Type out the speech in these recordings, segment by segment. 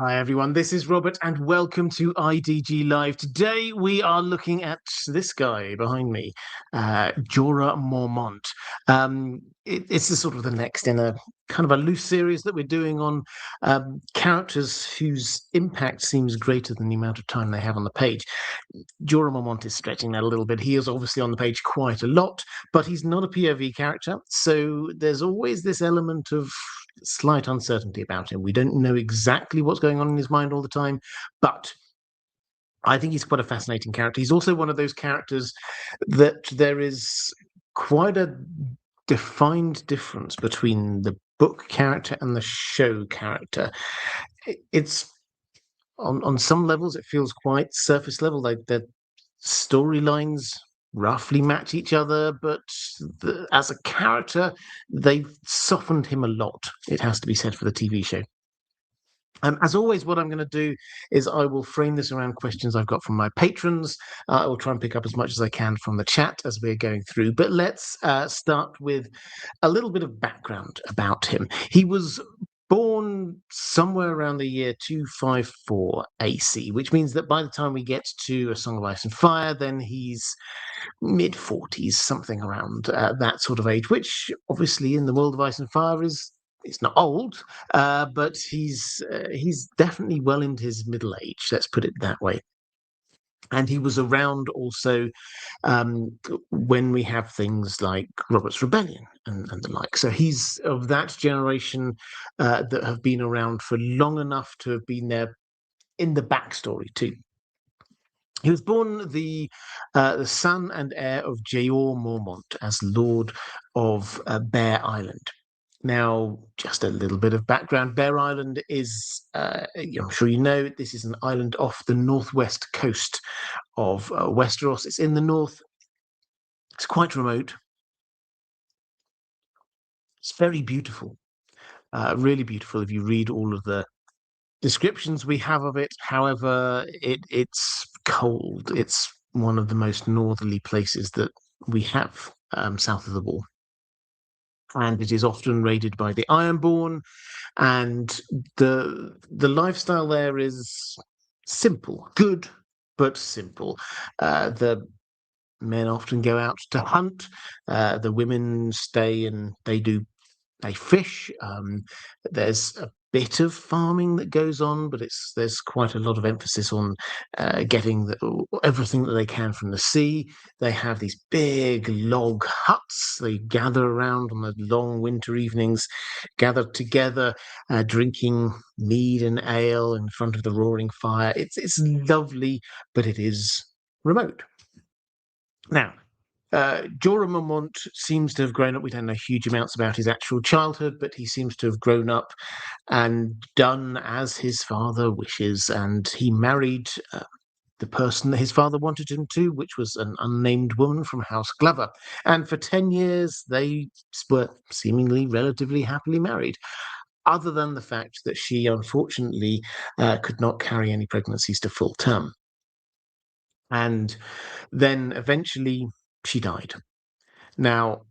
Hi everyone, this is Robert and welcome to IDG Live. Today we are looking at this guy behind me, Jorah Mormont. It's the sort of the next in a kind of a loose series that we're doing on characters whose impact seems greater than the amount of time they have on the page. Jorah Mormont is stretching that a little bit. He is obviously on the page quite a lot, but he's not a POV character, so there's always this element of slight uncertainty about him. We don't know exactly what's going on in his mind all the time, but I think he's quite a fascinating character. He's also one of those characters that there is quite a defined difference between the book character and the show character. It's on some levels it feels quite surface level, like the storylines roughly match each other, but as a character, they've softened him a lot, it has to be said, for the TV show. As always, what I'm going to do is I will frame this around questions I've got from my patrons. I will try and pick up as much as I can from the chat as we're going through. But let's start with a little bit of background about him. He was born somewhere around the year 254 AC, which means that by the time we get to A Song of Ice and Fire, then he's mid-40s, something around that sort of age, which obviously in the world of Ice and Fire is it's not old, but he's definitely well into his middle age, let's put it that way. And he was around also when we have things like Robert's Rebellion and the like. So he's of that generation that have been around for long enough to have been there in the backstory too. He was born the son and heir of Jeor Mormont as Lord of Bear Island. Now, just a little bit of background. Bear Island is, I'm sure you know, this is an island off the northwest coast of Westeros. It's in the north. It's quite remote. It's very beautiful, really beautiful if you read all of the descriptions we have of it. However, it's cold. It's one of the most northerly places that we have south of the wall. And it is often raided by the Ironborn, and the lifestyle there is simple, good but simple. The men often go out to hunt. The women stay and they fish. There's a bit of farming that goes on, but there's quite a lot of emphasis on getting everything that they can from the sea. They have these big log huts. They gather around on the long winter evenings, gathered together, drinking mead and ale in front of the roaring fire. It's lovely, but it is remote. Now, Jorah Mormont seems to have grown up. We don't know huge amounts about his actual childhood, but he seems to have grown up and done as his father wishes. And he married the person that his father wanted him to, which was an unnamed woman from House Glover. And for 10 years, they were seemingly relatively happily married, other than the fact that she unfortunately could not carry any pregnancies to full term. And then eventually she died. Now,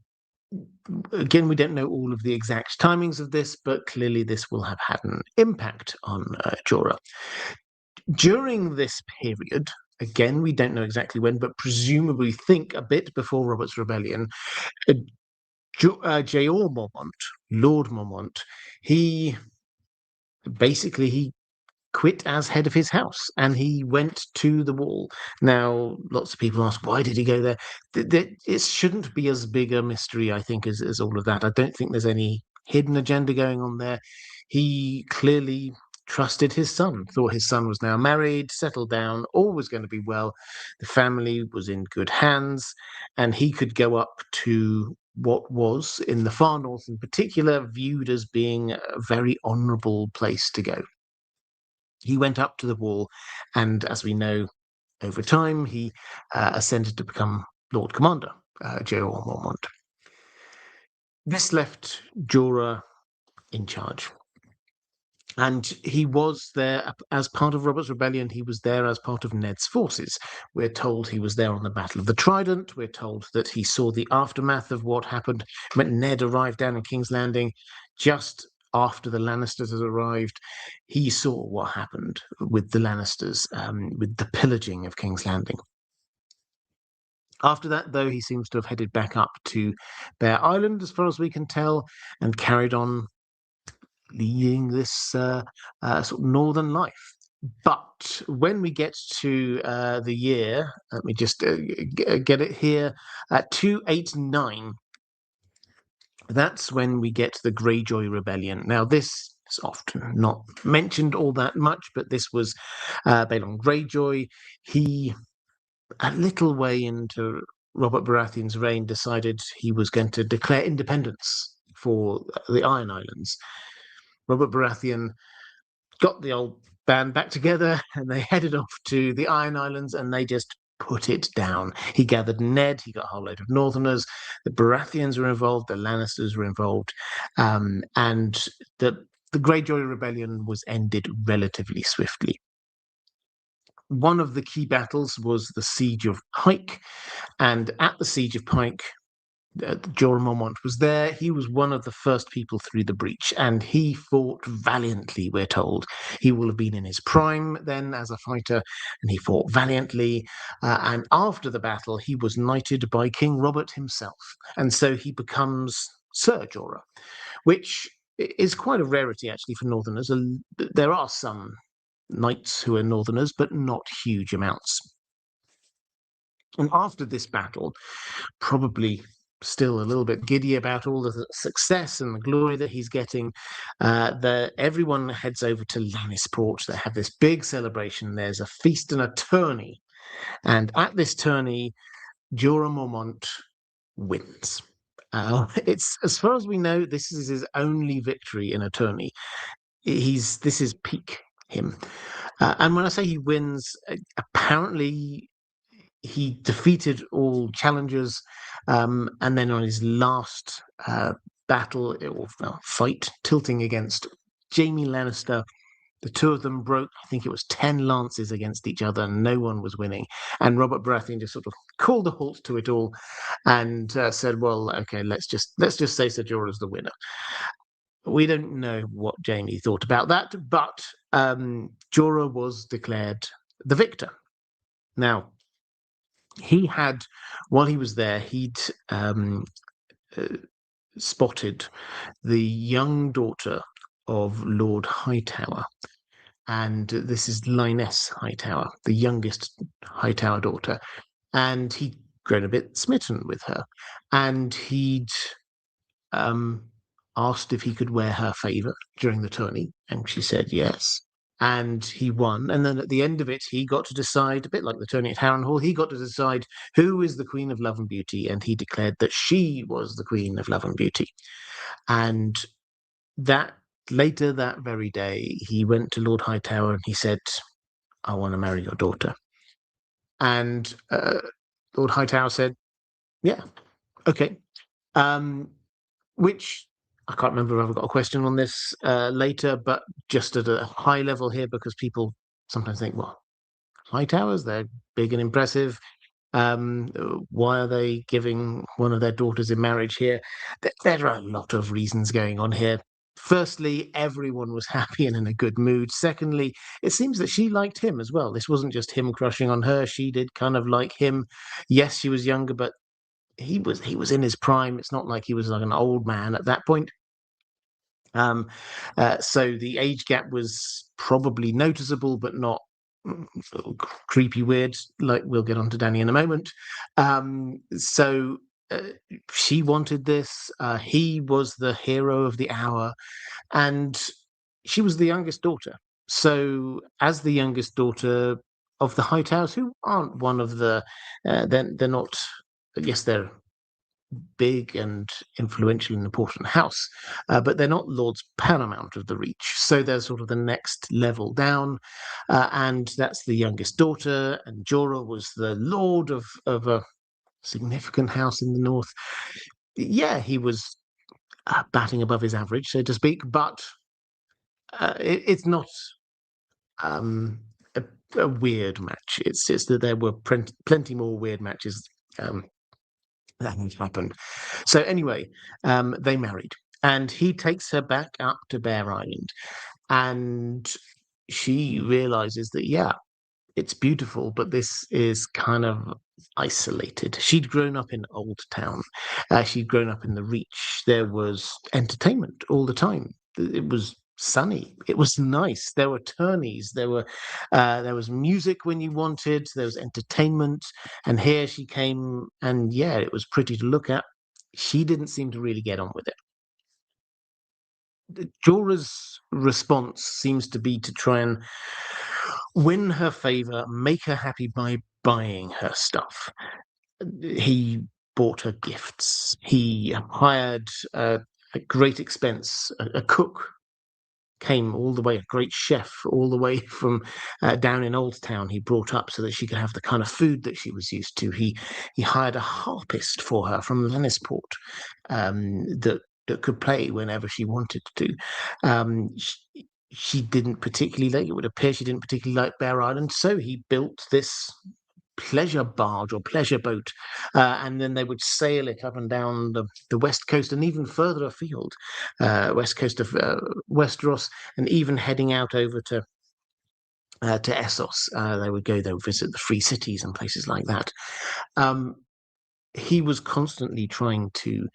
again, we don't know all of the exact timings of this, but clearly this will have had an impact on Jorah. During this period, again, we don't know exactly when, but presumably think a bit before Robert's Rebellion, Jeor Mormont, Lord Mormont, he quit as head of his house and he went to the wall. Now, lots of people ask, why did he go there? It shouldn't be as big a mystery, I think, as all of that. I don't think there's any hidden agenda going on there. He clearly trusted his son, thought his son was now married, settled down, all was going to be well. The family was in good hands, and he could go up to what was, in the far north in particular, viewed as being a very honourable place to go. He went up to the wall, and as we know, over time, he ascended to become Lord Commander, Jeor Mormont. This left Jorah in charge. And he was there as part of Robert's Rebellion. He was there as part of Ned's forces. We're told he was there on the Battle of the Trident. We're told that he saw the aftermath of what happened when Ned arrived down in King's Landing just after the Lannisters had arrived, he saw what happened with the Lannisters, with the pillaging of King's Landing. After that, though, he seems to have headed back up to Bear Island, as far as we can tell, and carried on leading this sort of northern life. But when we get to the year, let me just get it here, 289, that's when we get the Greyjoy Rebellion. Now, this is often not mentioned all that much, but this was Balon Greyjoy. He, a little way into Robert Baratheon's reign, decided he was going to declare independence for the Iron Islands. Robert Baratheon got the old band back together and they headed off to the Iron Islands and they just put it down. He gathered Ned, he got a whole load of Northerners, the Baratheons were involved, the Lannisters were involved, and the Greyjoy Rebellion was ended relatively swiftly. One of the key battles was the Siege of Pike, and at the Siege of Pike, Jorah Mormont was there. He was one of the first people through the breach, and he fought valiantly, we're told. He will have been in his prime then as a fighter, and he fought valiantly. And after the battle, he was knighted by King Robert himself. And so he becomes Sir Jorah, which is quite a rarity, actually, for Northerners. There are some knights who are Northerners, but not huge amounts. And after this battle, probably still a little bit giddy about all the success and the glory that he's getting, everyone heads over to Lannisport. They have this big celebration. There's a feast and a tourney. And at this tourney, Jorah Mormont wins. It's, as far as we know, this is his only victory in a tourney. This is peak him. And when I say he wins, apparently he defeated all challengers, and then on his last battle or fight, tilting against Jaime Lannister, the two of them broke, I think it was 10 lances against each other, and no one was winning. And Robert Baratheon just sort of called a halt to it all and said, "Well, okay, let's just say Ser Jorah's the winner." We don't know what Jaime thought about that, but Jorah was declared the victor. Now, he had, while he was there, he'd spotted the young daughter of Lord Hightower. And this is Lyness Hightower, the youngest Hightower daughter. And he'd grown a bit smitten with her. And he'd asked if he could wear her favour during the tourney. And she said yes. And he won. And then at the end of it, he got to decide, a bit like the tourney at Harrenhal, he got to decide who is the Queen of Love and Beauty. And he declared that she was the Queen of Love and Beauty. And that later that very day, he went to Lord Hightower and he said, "I want to marry your daughter." And Lord Hightower said, "Yeah, okay." Which I can't remember if I've got a question on this later, but just at a high level here, because people sometimes think, well, Hightowers, they're big and impressive. Why are they giving one of their daughters in marriage here? There are a lot of reasons going on here. Firstly, everyone was happy and in a good mood. Secondly, it seems that she liked him as well. This wasn't just him crushing on her. She did kind of like him. Yes, she was younger, but he was in his prime. It's not like he was like an old man at that point. So the age gap was probably noticeable, but not creepy weird, like we'll get on to Dany in a moment. So she wanted this. He was the hero of the hour, and she was the youngest daughter. So as the youngest daughter of the Hightowers, who aren't one of the, they're not, yes, they're big and influential and important house, but they're not lords paramount of the Reach. So they're sort of the next level down, and that's the youngest daughter. And Jorah was the lord of a significant house in the north. Yeah, he was batting above his average, so to speak, but it's not a weird match. It's just that there were plenty more weird matches that had happened. So anyway, they married. And he takes her back up to Bear Island, and she realizes that, yeah, it's beautiful, but this is kind of isolated. She'd grown up in Old Town. She'd grown up in the Reach. There was entertainment all the time. It was sunny. It was nice. There were tourneys. There was music when you wanted. There was entertainment. And here she came, and yeah, it was pretty to look at. She didn't seem to really get on with it. Jorah's response seems to be to try and win her favor, make her happy by buying her stuff. He bought her gifts. He hired at great expense a cook. Came all the way, a great chef, all the way from down in Old Town. He brought up so that she could have the kind of food that she was used to. He hired a harpist for her from Lannisport that could play whenever she wanted to. She didn't particularly like, it would appear she didn't particularly like Bear Island, so he built this pleasure barge or pleasure boat, and then they would sail it up and down the west coast and even further afield, west coast of Westeros, and even heading out over to Essos. They would visit the free cities and places like that. He was constantly trying to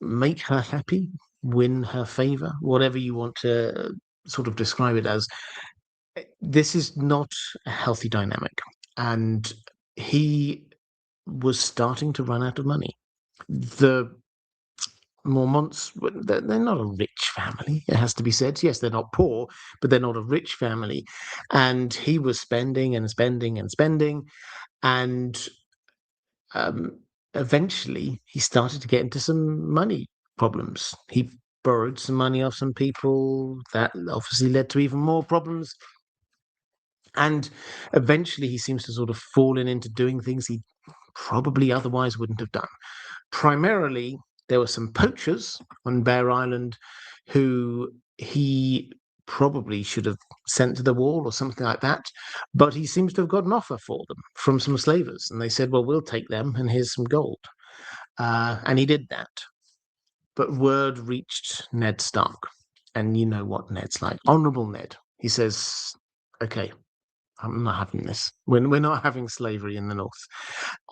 make her happy, win her favor, whatever you want to sort of describe it as. This is not a healthy dynamic. And he was starting to run out of money. The Mormonts, they're not a rich family, it has to be said. Yes, they're not poor, but they're not a rich family. And he was spending and spending and spending. And eventually he started to get into some money problems. He borrowed some money off some people. That obviously led to even more problems. And eventually he seems to sort of fallen into doing things he probably otherwise wouldn't have done. Primarily, there were some poachers on Bear Island who he probably should have sent to the wall or something like that, but he seems to have got an offer for them from some slavers, and they said, well, we'll take them, and here's some gold. And he did that. But word reached Ned Stark, and you know what Ned's like. Honourable Ned. He says, okay, I'm not having this. We're not having slavery in the north.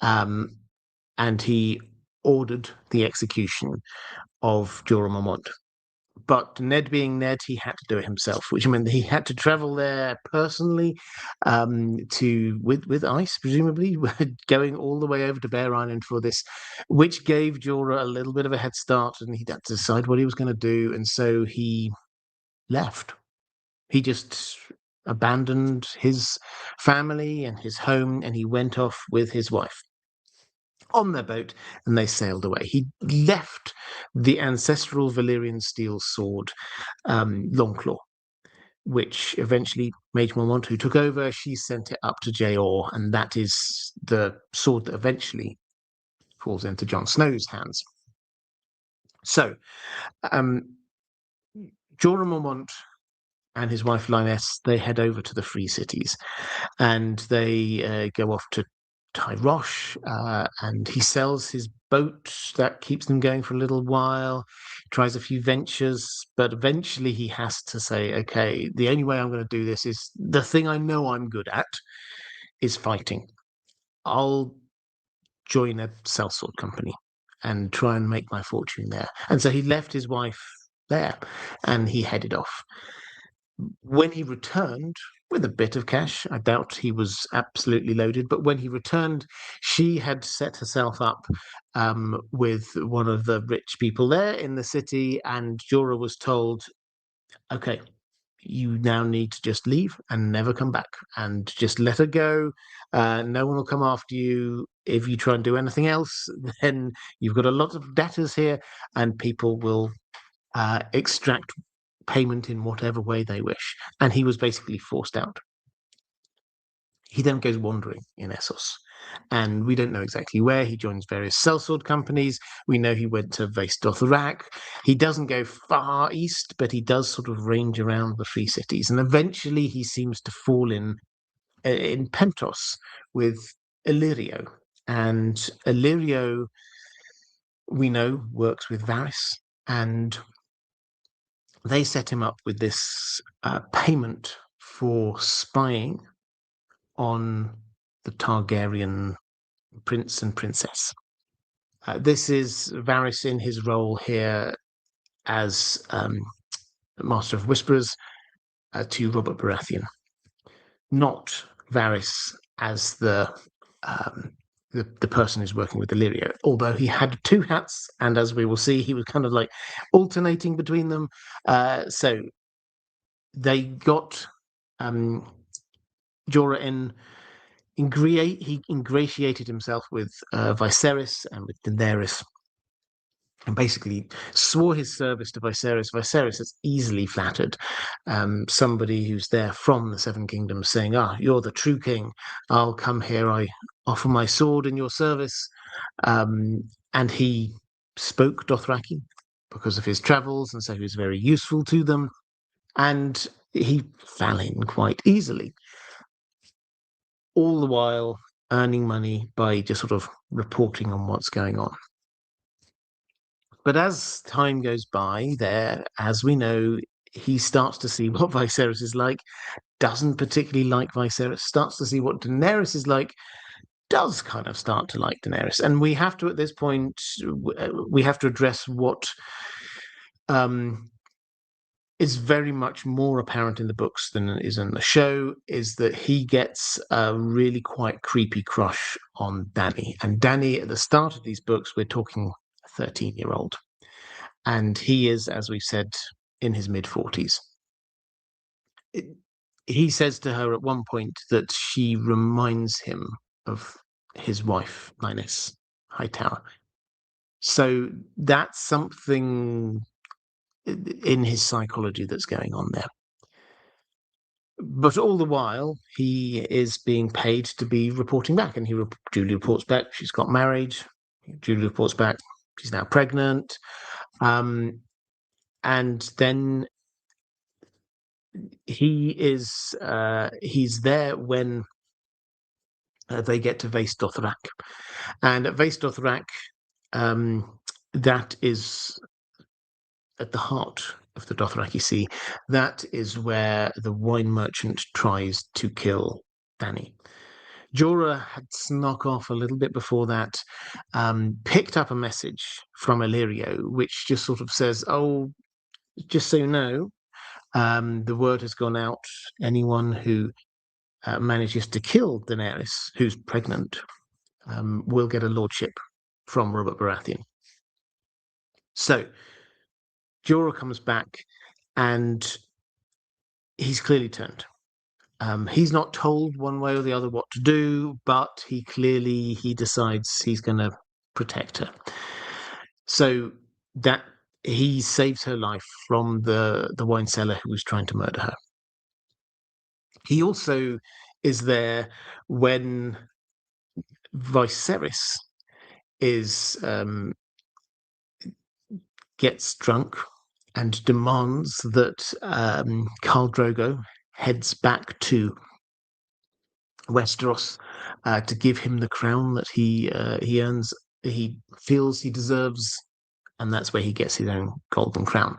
And he ordered the execution of Jorah Mormont. But Ned being Ned, he had to do it himself, which meant that he had to travel there personally, with ice, presumably, going all the way over to Bear Island for this, which gave Jorah a little bit of a head start, and he had to decide what he was going to do, and so he left. He just abandoned his family and his home, and he went off with his wife on their boat, and they sailed away. He left the ancestral Valyrian steel sword, Longclaw, which eventually Maege Mormont, who took over, she sent it up to Jaor, and that is the sword that eventually falls into Jon Snow's hands. So, Jorah Mormont and his wife Lyness, they head over to the Free Cities, and they go off to Tyrosh, and he sells his boat. That keeps them going for a little while. Tries a few ventures, but eventually he has to say, okay, the only way I'm going to do this is the thing I know I'm good at is fighting. I'll join a sellsword company and try and make my fortune there. And so he left his wife there, and he headed off. When he returned with a bit of cash, I doubt he was absolutely loaded, but when he returned, she had set herself up with one of the rich people there in the city, and Jorah was told, okay, you now need to just leave and never come back, and just let her go. No one will come after you. If you try and do anything else, then you've got a lot of debtors here, and people will extract payment in whatever way they wish. And he was basically forced out. He then goes wandering in Essos, and we don't know exactly where. He joins various sellsword companies. We know he went to Vace Dothrak. He doesn't go far east, but he does sort of range around the Free Cities, and eventually he seems to fall in Pentos with Illyrio. And Illyrio, we know, works with Varys. and they set him up with this payment for spying on the Targaryen prince and princess. This is Varys in his role here as Master of Whisperers to Robert Baratheon, not Varys as the person who's working with Illyrio, although he had two hats, and as we will see, he was kind of like alternating between them. So they got Jorah in. He ingratiated himself with Viserys and with Daenerys, and basically swore his service to Viserys. Viserys is easily flattered. Somebody who's there from the Seven Kingdoms saying, you're the true king. I'll come here. I offer my sword in your service. And he spoke Dothraki because of his travels, and so he was very useful to them. And he fell in quite easily. All the while earning money by just sort of reporting on what's going on. But as time goes by there, as we know, he starts to see what Viserys is like, doesn't particularly like Viserys, starts to see what Daenerys is like, does kind of start to like Daenerys. And we have to, at this point, we have to address what is very much more apparent in the books than it is in the show, is that he gets a really quite creepy crush on Dany. And Dany, at the start of these books, we're talking a 13-year-old. And he is, as we've said, in his mid-40s. He says to her at one point that she reminds him of his wife, Linus Hightower. So that's something in his psychology that's going on there. But all the while, he is being paid to be reporting back, and Julie reports back she's got married. Julie reports back she's now pregnant. And then he's there when they get to Vace Dothrak. And at Vace Dothrak, that is at the heart of the Dothraki Sea. That is where the wine merchant tries to kill Dany. Jorah had snuck off a little bit before that, picked up a message from Illyrio, which just sort of says, just so you know, the word has gone out. Anyone who manages to kill Daenerys, who's pregnant, will get a lordship from Robert Baratheon. So Jorah comes back, and he's clearly turned. He's not told one way or the other what to do, but he decides he's going to protect her. So that he saves her life from the wine seller who was trying to murder her. He also is there when Viserys gets drunk and demands that Khal Drogo heads back to Westeros to give him the crown that he earns, he feels he deserves, and that's where he gets his own golden crown.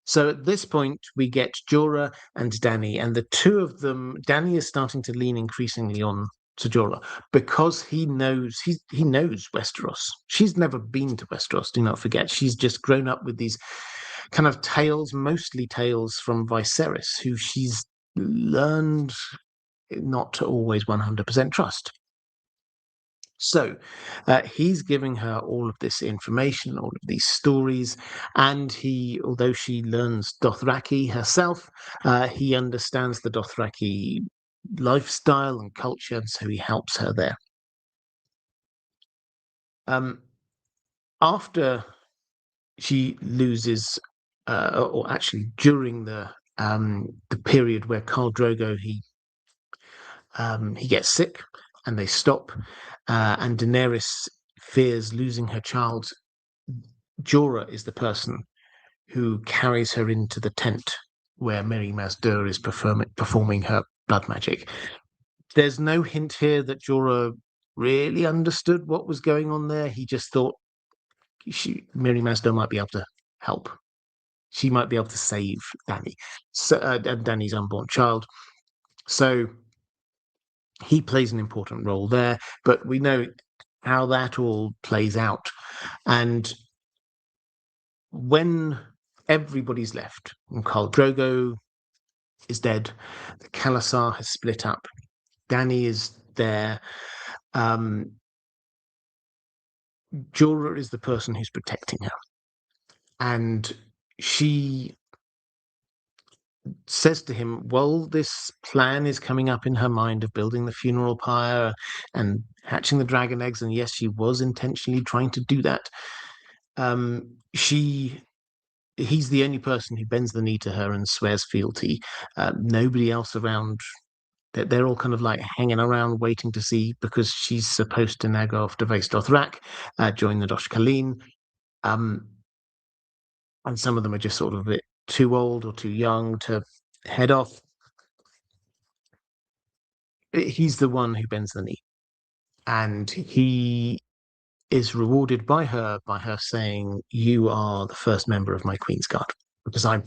So at this point, we get Jorah and Dany, and the two of them, Dany is starting to lean increasingly on to Jorah because he knows Westeros. She's never been to Westeros, do not forget. She's just grown up with these kind of tales, mostly tales from Viserys, who she's learned not to always 100% trust. So he's giving her all of this information, all of these stories, and although she learns Dothraki herself, he understands the Dothraki lifestyle and culture, and so he helps her there. After she loses, or actually during the period where Khal Drogo he gets sick and they stop, and Daenerys fears losing her child, Jorah is the person who carries her into the tent where Mirri Maz Duur is performing her blood magic. There's no hint here that Jorah really understood what was going on there. He just thought Mirri Maz Duur might be able to help. She might be able to save Danny, Danny's unborn child. So he plays an important role there, but we know how that all plays out. And when everybody's left, and Khal Drogo is dead, the Khalasar has split up, Danny is there, Jorah is the person who's protecting her. And she says to him, well, this plan is coming up in her mind of building the funeral pyre and hatching the dragon eggs. And yes, she was intentionally trying to do that. He's the only person who bends the knee to her and swears fealty. Nobody else around. They're all kind of like hanging around waiting to see, because she's supposed to now go off to Vace Dothrak, join the Dosh Coleen. And some of them are just sort of a bit too old or too young to head off. He's the one who bends the knee, and he is rewarded by her saying, "You are the first member of my Queen's Guard, because I'm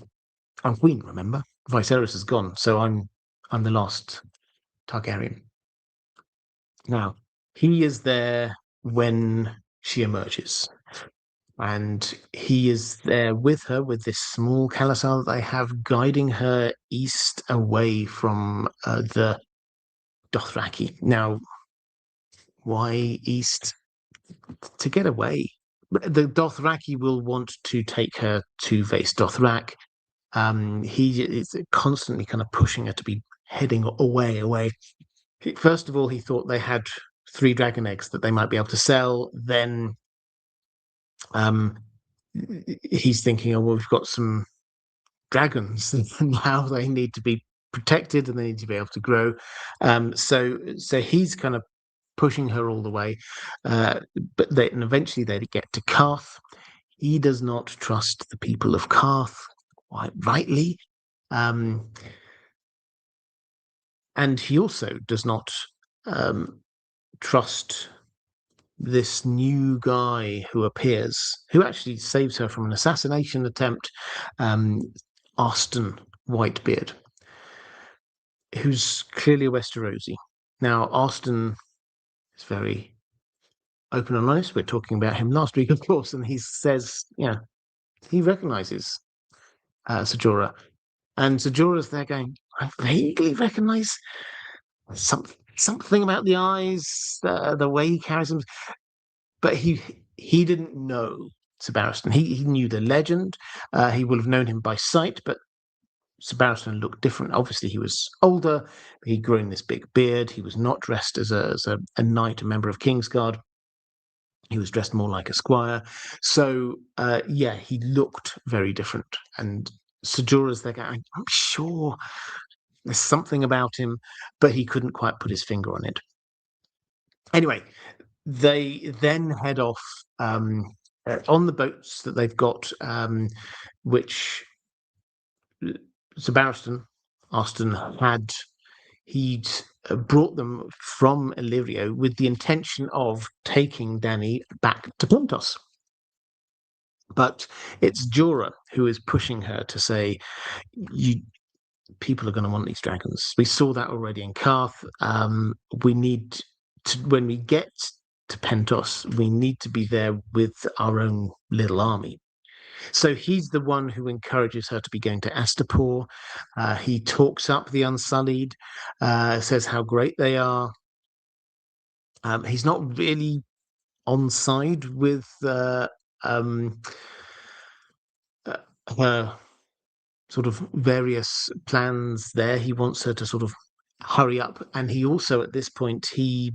Queen. Remember, Viserys is gone, so I'm the last Targaryen." Now he is there when she emerges. And he is there with her, with this small Khalasar that they have, guiding her east away from the Dothraki. Now, why east? To get away. The Dothraki will want to take her to Vace Dothrak. He is constantly kind of pushing her to be heading away. First of all, he thought they had 3 dragon eggs that they might be able to sell. Then he's thinking, oh, well, we've got some dragons now, they need to be protected and they need to be able to grow. So he's kind of pushing her all the way. But eventually they get to Karth. He does not trust the people of Karth, quite rightly. And he also does not trust this new guy who appears, who actually saves her from an assassination attempt, Arston Whitebeard, who's clearly a Westerosi. Now, Arston is very open and honest. We're talking about him last week, of course, and he says, he recognizes Ser Jorah. And Ser Jorah's there going, I vaguely recognize something about the eyes, the way he carries them. But he didn't know Ser Barristan. He knew the legend. He will have known him by sight, but Ser Barristan looked different. Obviously, he was older. He'd grown this big beard. He was not dressed as a knight, a member of Kingsguard. He was dressed more like a squire. So, he looked very different. And Ser Jorah's there going, I'm sure there's something about him, but he couldn't quite put his finger on it. Anyway, they then head off on the boats that they've got, which Ser Barristan, Arston he'd brought them from Illyrio with the intention of taking Danny back to Pontos. But it's Jorah who is pushing her to say, people are going to want these dragons. We saw that already in Karth. We need to, when we get to Pentos, we need to be there with our own little army. So he's the one who encourages her to be going to Astapor. He talks up the Unsullied, says how great they are. He's not really on side with her sort of various plans there. He wants her to sort of hurry up. And he also, at this point, I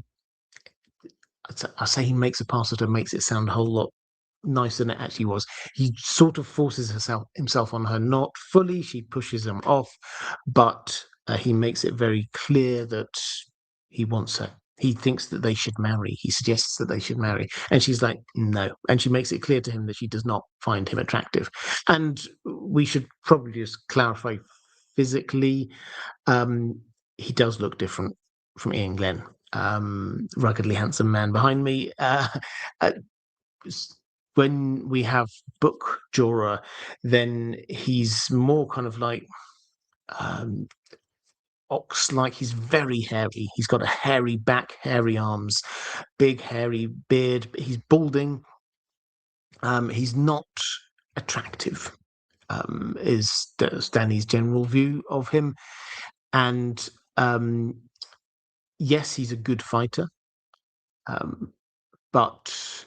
say he makes a pass at her, makes it sound a whole lot nicer than it actually was. He sort of forces himself on her, not fully. She pushes him off, but he makes it very clear that he wants her. He thinks that they should marry. He suggests that they should marry. And she's like, no. And she makes it clear to him that she does not find him attractive. And we should probably just clarify physically. He does look different from Ian Glenn. Ruggedly handsome man behind me. when we have book Jorah, then he's more kind of like ox-like. He's very hairy. He's got a hairy back, hairy arms, big hairy beard. He's balding. He's not attractive, is Danny's general view of him. And yes, he's a good fighter, but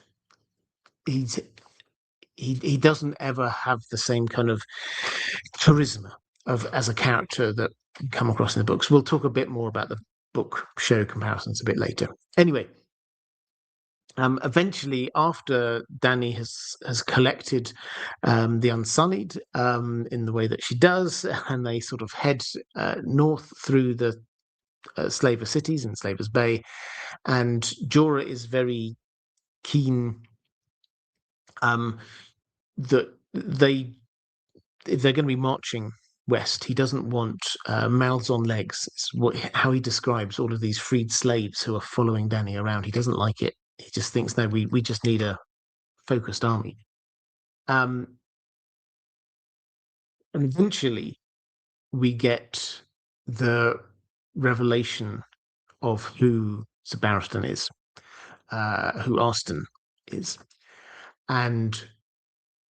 he doesn't ever have the same kind of charisma as a character that you come across in the books. We'll talk a bit more about the book show comparisons a bit later. Anyway, eventually, after Danny has collected the Unsullied in the way that she does, and they sort of head north through the slaver cities and Slavers Bay, and Jorah is very keen that if they're going to be marching west, he doesn't want mouths on legs. It's how he describes all of these freed slaves who are following Danny around. He doesn't like it. He just thinks, no, we just need a focused army. And eventually we get the revelation of who Sir Barristan is, who Arstan is. And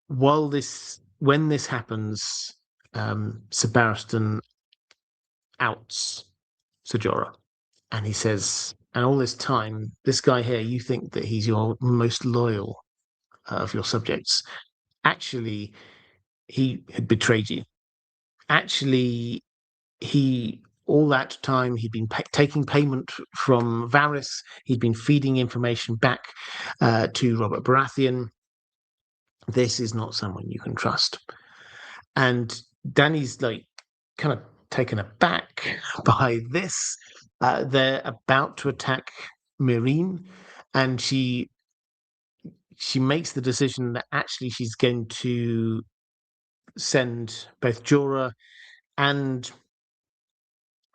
when this happens, Sir Barristan outs Sir Jorah, and he says, and all this time, this guy here, you think that he's your most loyal of your subjects. Actually, he had betrayed you. Actually, all that time he'd been taking payment from Varys. He'd been feeding information back to Robert Baratheon. This is not someone you can trust. And Danny's like kind of taken aback by this. They're about to attack Meereen, and she makes the decision that actually she's going to send both Jorah and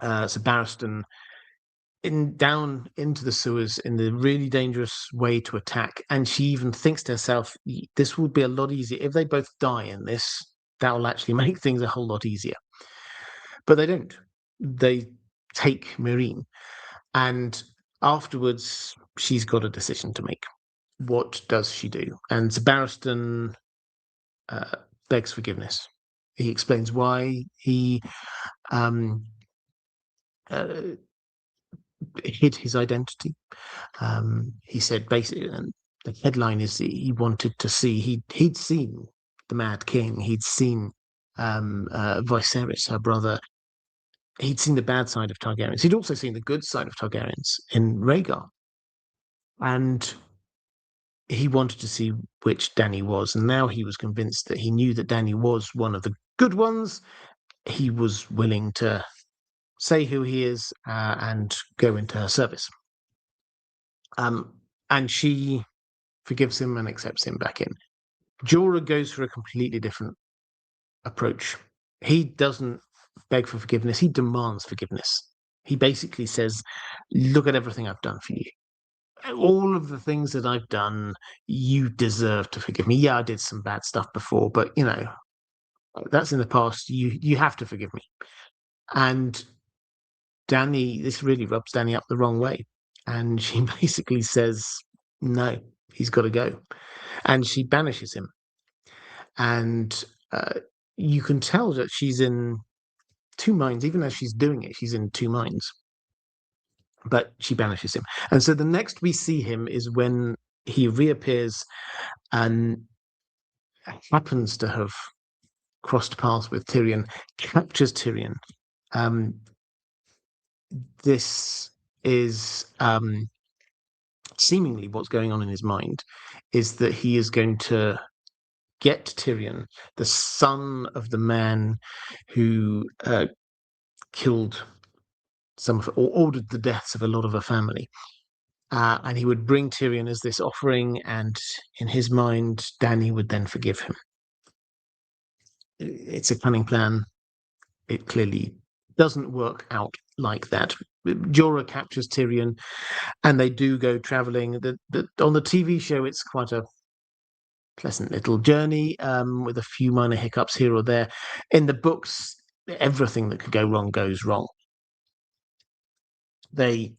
Sir Barristan down into the sewers in the really dangerous way to attack. And she even thinks to herself, this would be a lot easier if they both die in this. That will actually make things a whole lot easier. But they don't. They take Meereen, and afterwards she's got a decision to make. What does she do? And Sir Barristan begs forgiveness. He explains why he hid his identity. He said basically, and the headline is he wanted to see, he'd seen the Mad King, he'd seen Viserys, her brother. He'd seen the bad side of Targaryens. He'd also seen the good side of Targaryens in Rhaegar. And he wanted to see which Danny was. And now he was convinced that he knew that Danny was one of the good ones. He was willing to say who he is and go into her service. And she forgives him and accepts him back in. Jorah goes for a completely different approach. He doesn't beg for forgiveness. He demands forgiveness. He basically says, look at everything I've done for you. All of the things that I've done, you deserve to forgive me. Yeah, I did some bad stuff before, but that's in the past. You have to forgive me. And Danny, this really rubs Danny up the wrong way. And she basically says, no, he's got to go. And she banishes him. And you can tell that she's in two minds. Even as she's doing it, she's in two minds. But she banishes him. And so the next we see him is when he reappears and happens to have crossed paths with Tyrion, captures Tyrion. This is seemingly what's going on in his mind, is that he is going to get Tyrion, the son of the man who killed some of, or ordered the deaths of a lot of her family. And he would bring Tyrion as this offering, and in his mind, Danny would then forgive him. It's a cunning plan. It clearly doesn't work out like that. Jorah captures Tyrion, and they do go traveling. On the TV show, it's quite a pleasant little journey with a few minor hiccups here or there. In the books, everything that could go wrong goes wrong. They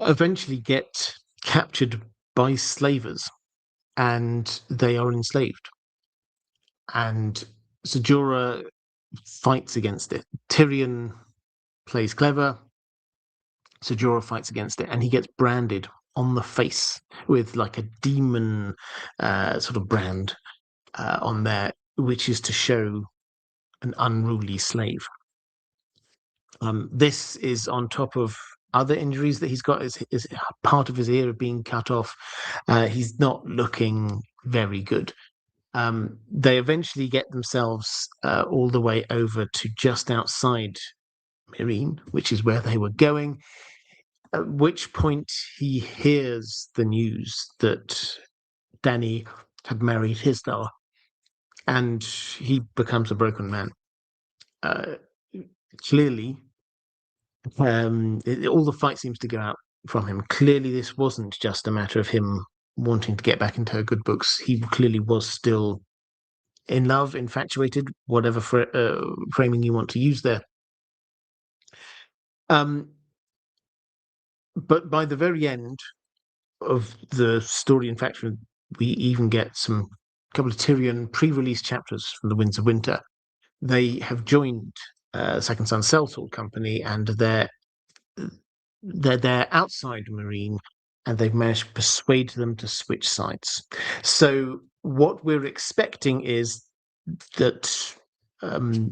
eventually get captured by slavers, and they are enslaved. And so Jorah fights against it. Tyrion plays clever. So Jorah fights against it, and he gets branded on the face with like a demon sort of brand on there, which is to show an unruly slave. This is on top of other injuries that he's got. Is part of his ear being cut off. He's not looking very good. They eventually get themselves all the way over to just outside Meereen, which is where they were going. At which point he hears the news that Dany had married Hainzl, and he becomes a broken man. Clearly, all the fight seems to go out from him. Clearly, this wasn't just a matter of him wanting to get back into her good books. He clearly was still in love, infatuated, whatever framing you want to use there. But by the very end of the story, in fact, we even get a couple of Tyrion pre-release chapters from the Winds of Winter. They have joined Second Son Sellsword Company, and they're outside Meereen, and they've managed to persuade them to switch sides. So what we're expecting is that Sir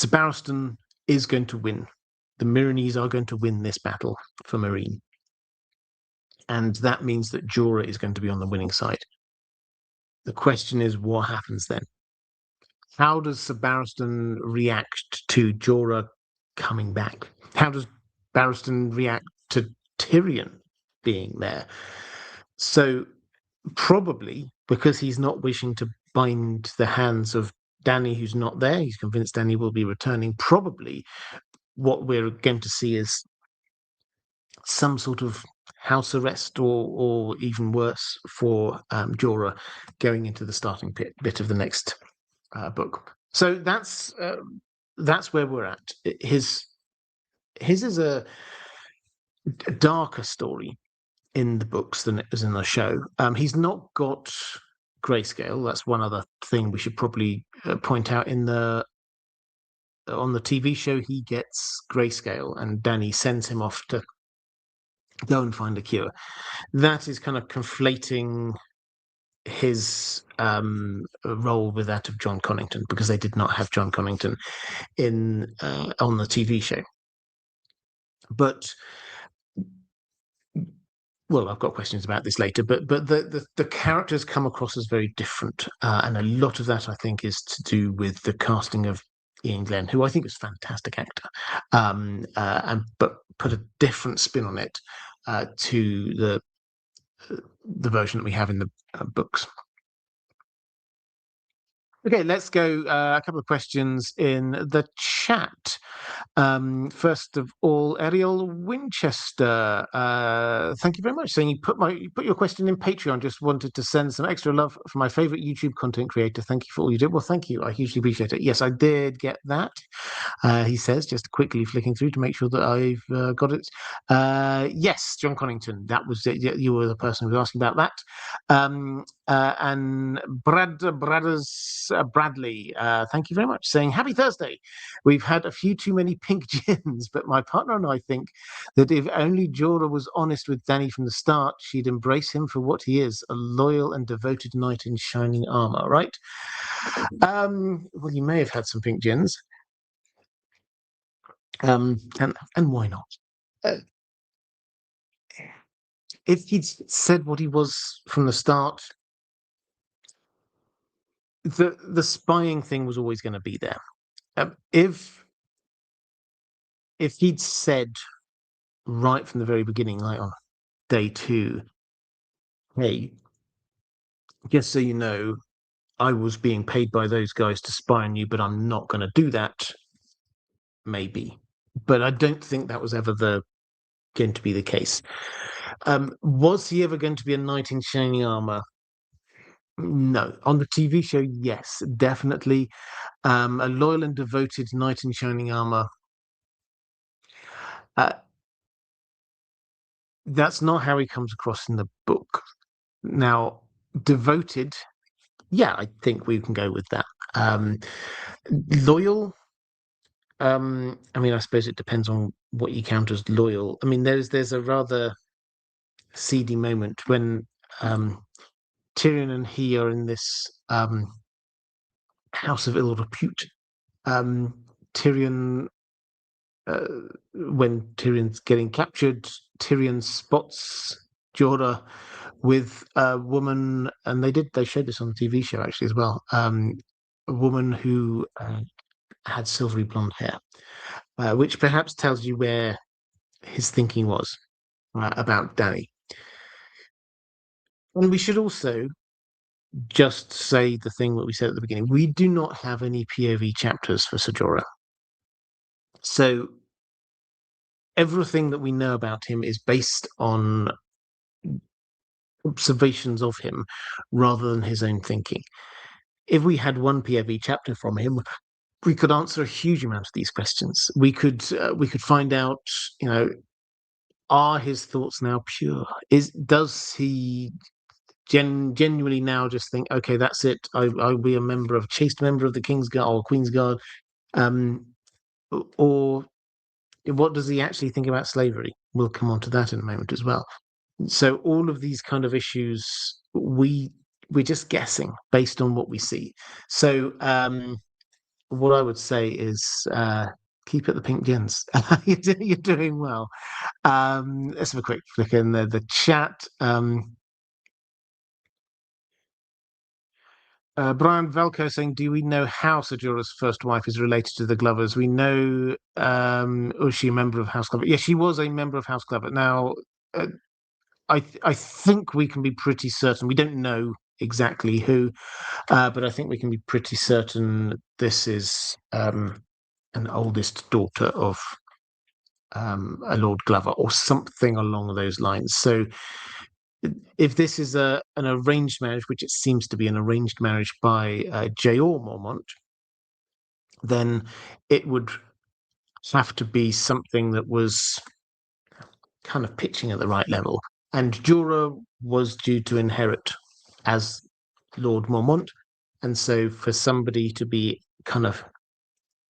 Barristan is going to win. The Meereenese are going to win this battle for Meereen. And that means that Jorah is going to be on the winning side. The question is, what happens then? How does Sir Barristan react to Jorah coming back? How does Barristan react to Tyrion being there? So probably because he's not wishing to bind the hands of Dany, who's not there, he's convinced Dany will be returning. Probably what we're going to see is some sort of house arrest, or even worse, for Jorah going into the starting bit of the next book. So that's where we're at. His is a darker story in the books than it is in the show. He's not got grayscale. That's one other thing we should probably point out. On the TV show, he gets grayscale, and Dany sends him off to go and find a cure. That is kind of conflating his role with that of John Connington, because they did not have John Connington on the TV show. But well, I've got questions about this later, but the characters come across as very different, and a lot of that, I think, is to do with the casting of Ian Glenn, who I think is a fantastic actor, but put a different spin on it to the version that we have in the books. Okay, let's go. A couple of questions in the chat. First of all, Ariel Winchester, thank you very much. Saying you put your question in Patreon. Just wanted to send some extra love for my favorite YouTube content creator. Thank you for all you did. Well, thank you. I hugely appreciate it. Yes, I did get that. He says, just quickly flicking through to make sure that I've got it. Yes, John Connington. That was it. You were the person who was asking about that. And Bradley, thank you very much, saying happy Thursday. We've had a few too many pink gins, but my partner and I think that if only Jorah was honest with Dany from the start, she'd embrace him for what he is, a loyal and devoted knight in shining armor, right? Well, you may have had some pink gins. And why not? If he'd said what he was from the start, the spying thing was always going to be there. If he'd said right from the very beginning, like on day 2, hey, just so you know, I was being paid by those guys to spy on you, but I'm not going to do that, maybe. But I don't think that was ever going to be the case. Was he ever going to be a knight in shining armor? No. On the TV show, yes, definitely. A loyal and devoted knight in shining armor. Uh, that's not how he comes across in the book. Now, devoted, yeah, I think we can go with that. Loyal, I mean, I suppose it depends on what you count as loyal. I mean, there's a rather seedy moment when Tyrion and he are in this house of ill repute. Tyrion, uh, when Tyrion's getting captured, Tyrion spots Jorah with a woman, and they showed this on the TV show actually as well. A woman who had silvery blonde hair, which perhaps tells you where his thinking was about Dany. And we should also just say the thing that we said at the beginning. We do not have any POV chapters for Ser Jorah. So everything that we know about him is based on observations of him rather than his own thinking. If we had one POV chapter from him, we could answer a huge amount of these questions. We could find out, are his thoughts now pure? Does he genuinely now just think, okay, that's it. I'll be a chaste member of the King's Guard or Queen's Guard, or what does he actually think about slavery? We'll come on to that in a moment as well. So all of these kind of issues, we're just guessing based on what we see. So what I would say is keep at the pink gens. You're doing well. Let's have a quick flick in the chat. Brian Velko saying, do we know how Ser Jorah's first wife is related to the Glovers? We know, was she a member of House Glover? Yeah, she was a member of House Glover. Now, I think we can be pretty certain. We don't know exactly who, but I think we can be pretty certain this is an oldest daughter of a Lord Glover or something along those lines. So if this is an arranged marriage, which it seems to be an arranged marriage by Jeor Mormont, then it would have to be something that was kind of pitching at the right level. And Jorah was due to inherit as Lord Mormont. And so for somebody to be kind of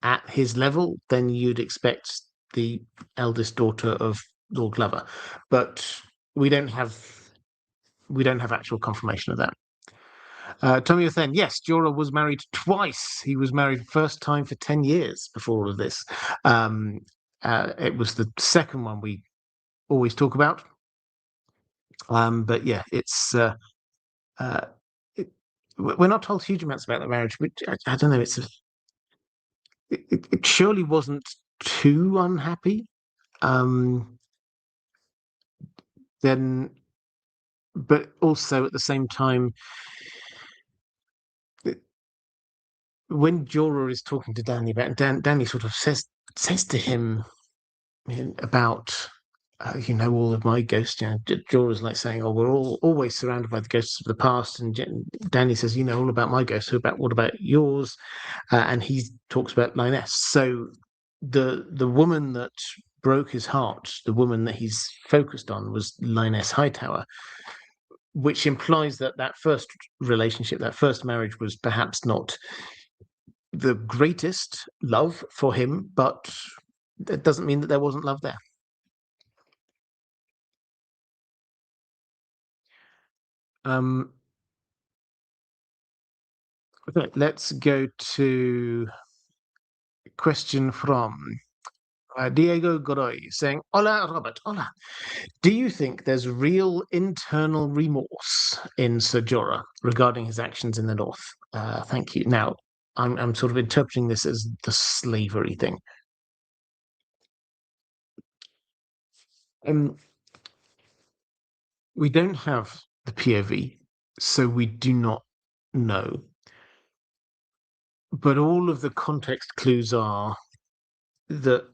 at his level, then you'd expect the eldest daughter of Lord Glover. But we don't have actual confirmation of that. Tommy Othen, yes, Jorah was married twice. He was married first time for 10 years before all of this. It was the second one we always talk about. But yeah, we're not told huge amounts about the marriage, which I don't know. It surely wasn't too unhappy. Then, but also at the same time, when Jorah is talking to Dany about Dany sort of says to him about all of my ghosts. Jorah's like saying, "Oh, we're all always surrounded by the ghosts of the past," and Dany says, "You know all about my ghosts. What about yours?" And he talks about Lioness. So the woman that broke his heart, the woman that he's focused on, was Lioness Hightower, which implies that first relationship, that first marriage, was perhaps not the greatest love for him, but that doesn't mean that there wasn't love there. Okay, let's go to a question from Diego Godoy saying, Hola, Robert. Hola. Do you think there's real internal remorse in Ser Jorah regarding his actions in the North? Thank you. Now, I'm sort of interpreting this as the slavery thing. We don't have the POV, so we do not know. But all of the context clues are that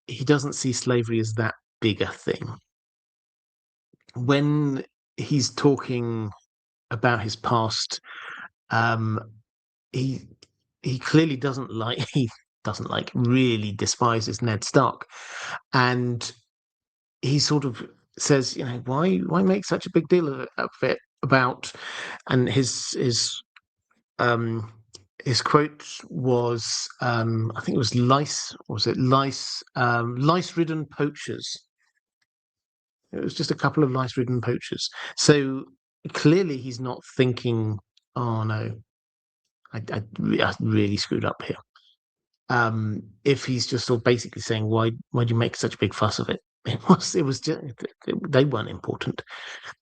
he doesn't see slavery as that big a thing. when he's talking about his past, um, he he clearly doesn't like he doesn't like really despises Ned Stark, and he sort of says, why make such a big deal of it about, and um his quote was, I think it was lice, was it lice-ridden poachers. It was just a couple of lice-ridden poachers. So clearly he's not thinking, oh no, I really screwed up here. If he's just sort of basically saying, why do you make such a big fuss of it? It was just, they weren't important.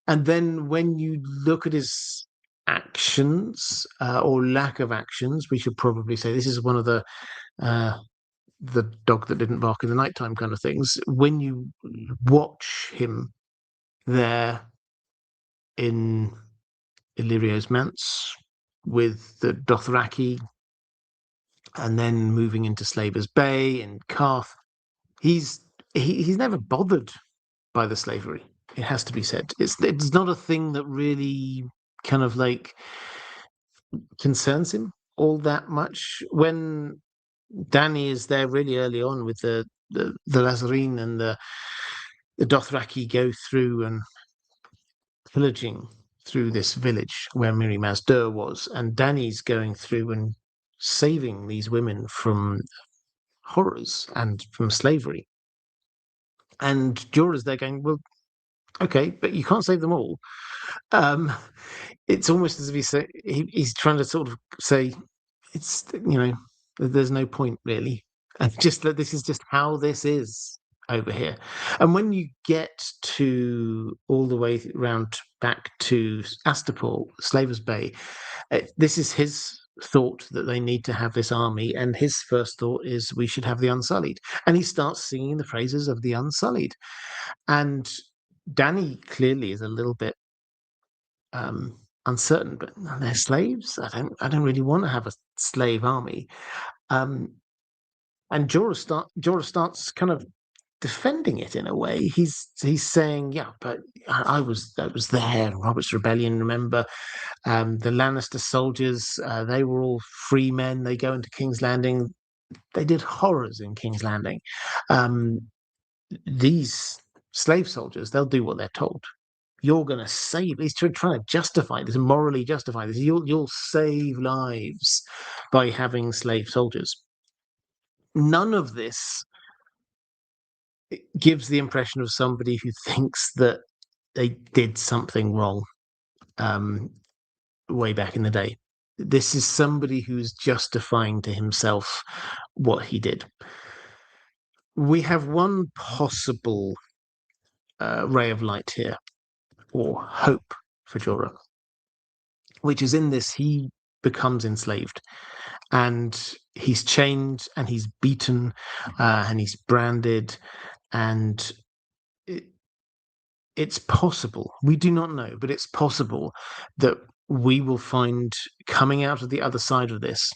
And then when you look at his actions, or lack of actions, we should probably say this is one of uh, the dog that didn't bark in the nighttime kind of things. When you watch him there in Illyrio's manse with the Dothraki, and then moving into Slaver's Bay and Karth, he's he's never bothered by the slavery. It has to be said. It's not a thing that really kind of like concerns him all that much. When Danny is there really early on with the Lazarine and the Dothraki go through and pillaging through this village where Miri Mazdur was, and Danny's going through and saving these women from horrors and from slavery. And Jorah's there going, well, okay, but you can't save them all. Um, it's almost as if he's trying to sort of say, it's, there's no point really. And just that this is just how this is over here. And when you get to all the way around back to Astapor, Slaver's Bay, this is his thought that they need to have this army, and his first thought is we should have the Unsullied, and he starts singing the phrases of the Unsullied. And Danny clearly is a little bit uncertain, but they're slaves. I don't really want to have a slave army. um and Jorah starts kind of defending it in a way. He's saying, yeah, but I was there in Robert's Rebellion, remember. The Lannister soldiers, they were all free men. They go into King's Landing. They did horrors in King's Landing. Um, these slave soldiers, they'll do what they're told. You're going to save. He's trying to justify this, morally justify this. You'll save lives by having slave soldiers. None of this gives the impression of somebody who thinks that they did something wrong way back in the day. This is somebody who's justifying to himself what he did. We have one possible ray of light here, or hope for Jorah, which is in this: he becomes enslaved, and he's chained, and he's beaten, and he's branded, and it's possible, we do not know, but it's possible that we will find, coming out of the other side of this,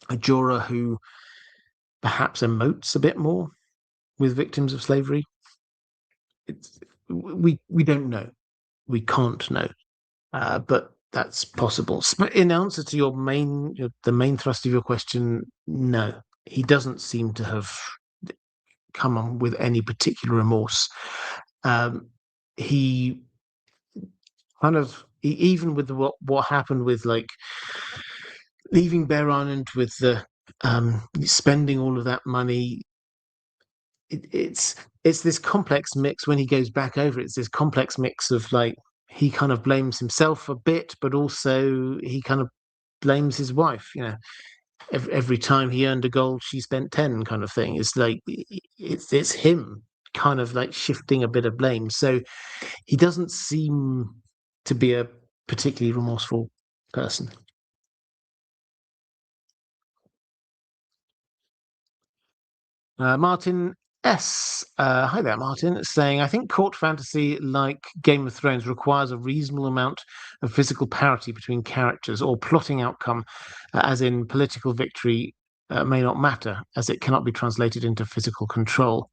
a Jorah who perhaps emotes a bit more with victims of slavery. We don't know. We can't know. But that's possible. In answer to the main thrust of your question, no, he doesn't seem to have come on with any particular remorse. He kind of, even with what happened with like leaving Bear Island, with the spending all of that money, it's this complex mix. When he goes back over, it's this complex mix of like, he kind of blames himself a bit, but also he kind of blames his wife. Every time he earned a gold, she spent 10, kind of thing. It's like it's him kind of like shifting a bit of blame. So he doesn't seem to be a particularly remorseful person. Martin S. Hi there, Martin. Saying, I think court fantasy, like Game of Thrones, requires a reasonable amount of physical parity between characters, or plotting outcome, as in political victory, may not matter, as it cannot be translated into physical control.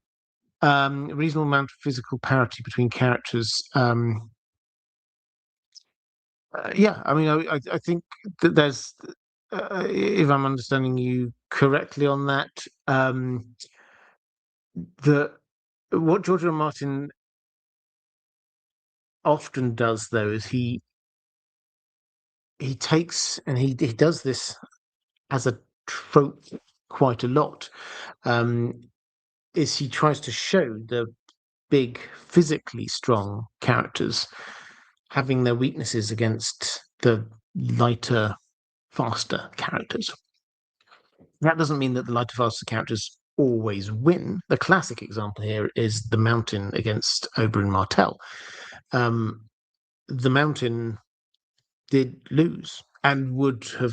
reasonable amount of physical parity between characters. Yeah, I mean, I think that there's, if I'm understanding you correctly on that, the what George R. R. Martin often does, though, is he takes and he does this as a trope quite a lot. Is he tries to show the big, physically strong characters having their weaknesses against the lighter, faster characters. That doesn't mean that the lighter, faster characters always win. The classic example here is the Mountain against Oberyn Martell. The Mountain did lose and would have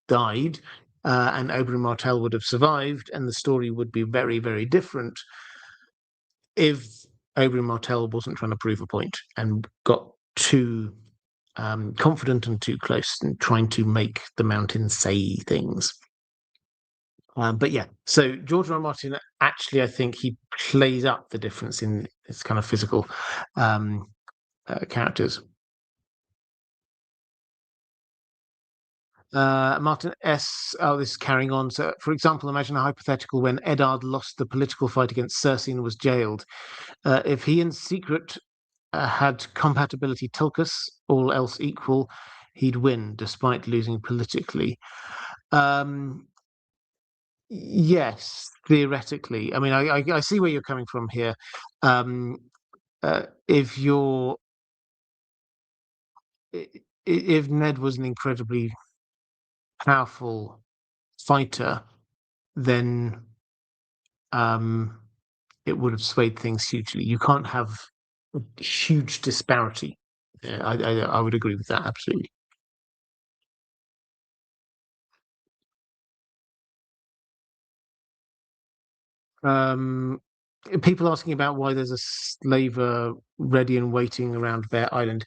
died, and Oberyn Martell would have survived, and the story would be very, very different if Oberyn Martell wasn't trying to prove a point and got too confident and too close and trying to make the Mountain say things. But yeah, so George R. R. Martin actually, I think he plays up the difference in its kind of physical characters. Martin S. Oh, this is carrying on. So, for example, imagine a hypothetical when Eddard lost the political fight against Cersei and was jailed. If he in secret had compatibility Tulkas, all else equal, he'd win despite losing politically. Yes, theoretically. I mean, I see where you're coming from here. If you're if Ned was an incredibly powerful fighter, then it would have swayed things hugely. You can't have a huge disparity. Yeah, I would agree with that absolutely. People asking about why there's a slaver ready and waiting around Bear Island.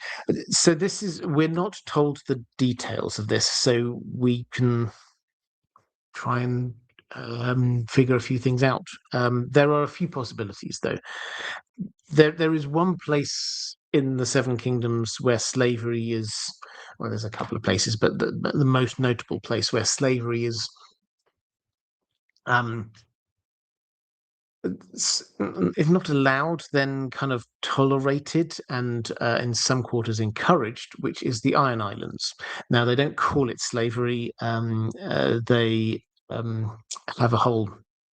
So this is we're not told the details of this, so we can try and figure a few things out. There are a few possibilities, though. There is one place in the Seven Kingdoms where slavery is. Well, there's a couple of places, but the most notable place where slavery is if not allowed, then kind of tolerated and in some quarters encouraged, which is the Iron Islands. Now, they don't call it slavery. They have a whole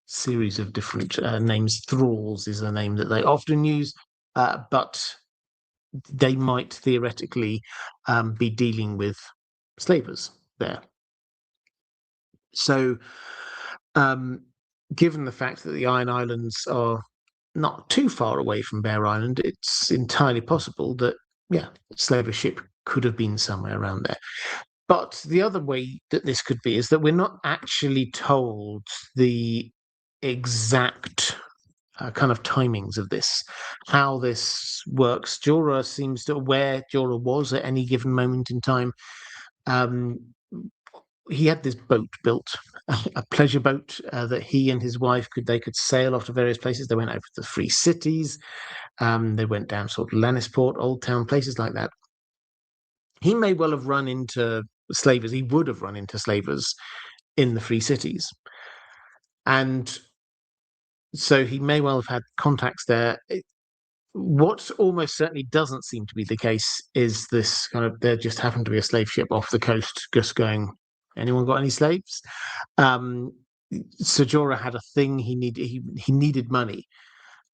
series of different names. Thralls is a name that they often use, but they might theoretically be dealing with slavers there. So, given the fact that the Iron Islands are not too far away from Bear Island, it's entirely possible that, yeah, slaver ship could have been somewhere around there. But the other way that this could be is that we're not actually told the exact kind of timings of this, how this works. Jorah seems to where Jorah was at any given moment in time. He had this boat built, a pleasure boat that he and his wife could sail off to various places. They went over to the Free Cities. They went down sort of Lannisport, Old Town, places like that. He may well have run into slavers. He would have run into slavers in the Free Cities, and so he may well have had contacts there. What almost certainly doesn't seem to be the case is this kind of there just happened to be a slave ship off the coast just going, anyone got any slaves? So Jorah had a thing he needed money,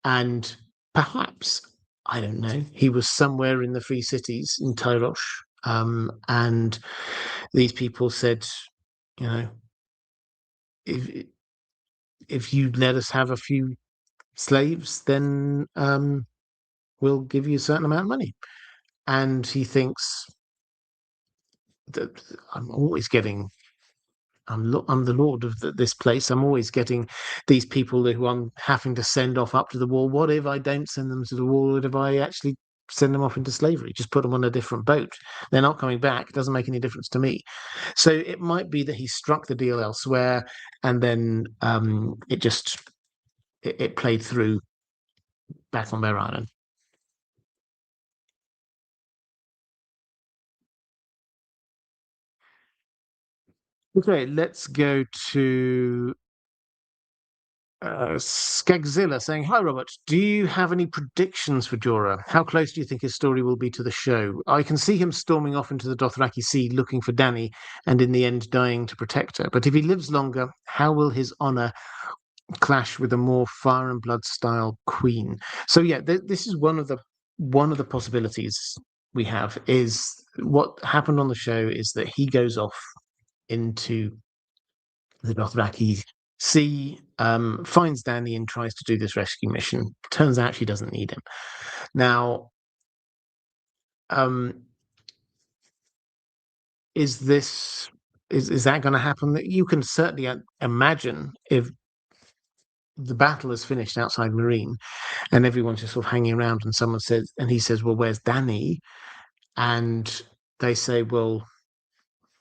and perhaps, I don't know, he was somewhere in the Free Cities in Tyrosh, and these people said, you know, if you let us have a few slaves, then we'll give you a certain amount of money. And he thinks that I'm always getting. I'm the lord of this place. I'm always getting these people who I'm having to send off up to the wall. What if I don't send them to the wall? What if I actually send them off into slavery? Just put them on a different boat. They're not coming back. It doesn't make any difference to me. So it might be that he struck the deal elsewhere, and then it played through back on Bear Island. Okay, let's go to Skagzilla saying, "Hi, Robert. Do you have any predictions for Jorah? How close do you think his story will be to the show? I can see him storming off into the Dothraki Sea looking for Dany and in the end dying to protect her. But if he lives longer, how will his honor clash with a more fire and blood style queen?" So yeah, this is one of the possibilities we have is what happened on the show is that he goes off into the Dothraki Sea, finds Dany and tries to do this rescue mission. Turns out she doesn't need him. Now, um, is this is that going to happen? You can certainly imagine if the battle is finished outside Marine and everyone's just sort of hanging around, and someone says, and he says, "Well, where's Dany?" And they say, "Well,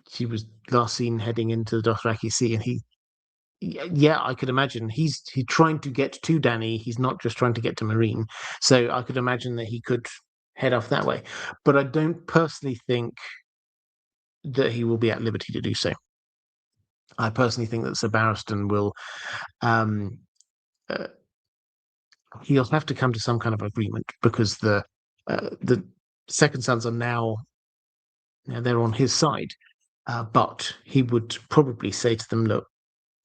she was last seen heading into the Dothraki Sea," and yeah, I could imagine he's trying to get to Dany. He's not just trying to get to Marine. So I could imagine that he could head off that way. But I don't personally think that he will be at liberty to do so. I personally think that Sir Barristan will um uh, he'll have to come to some kind of agreement because the second sons are now, they're on his side. But he would probably say to them, look,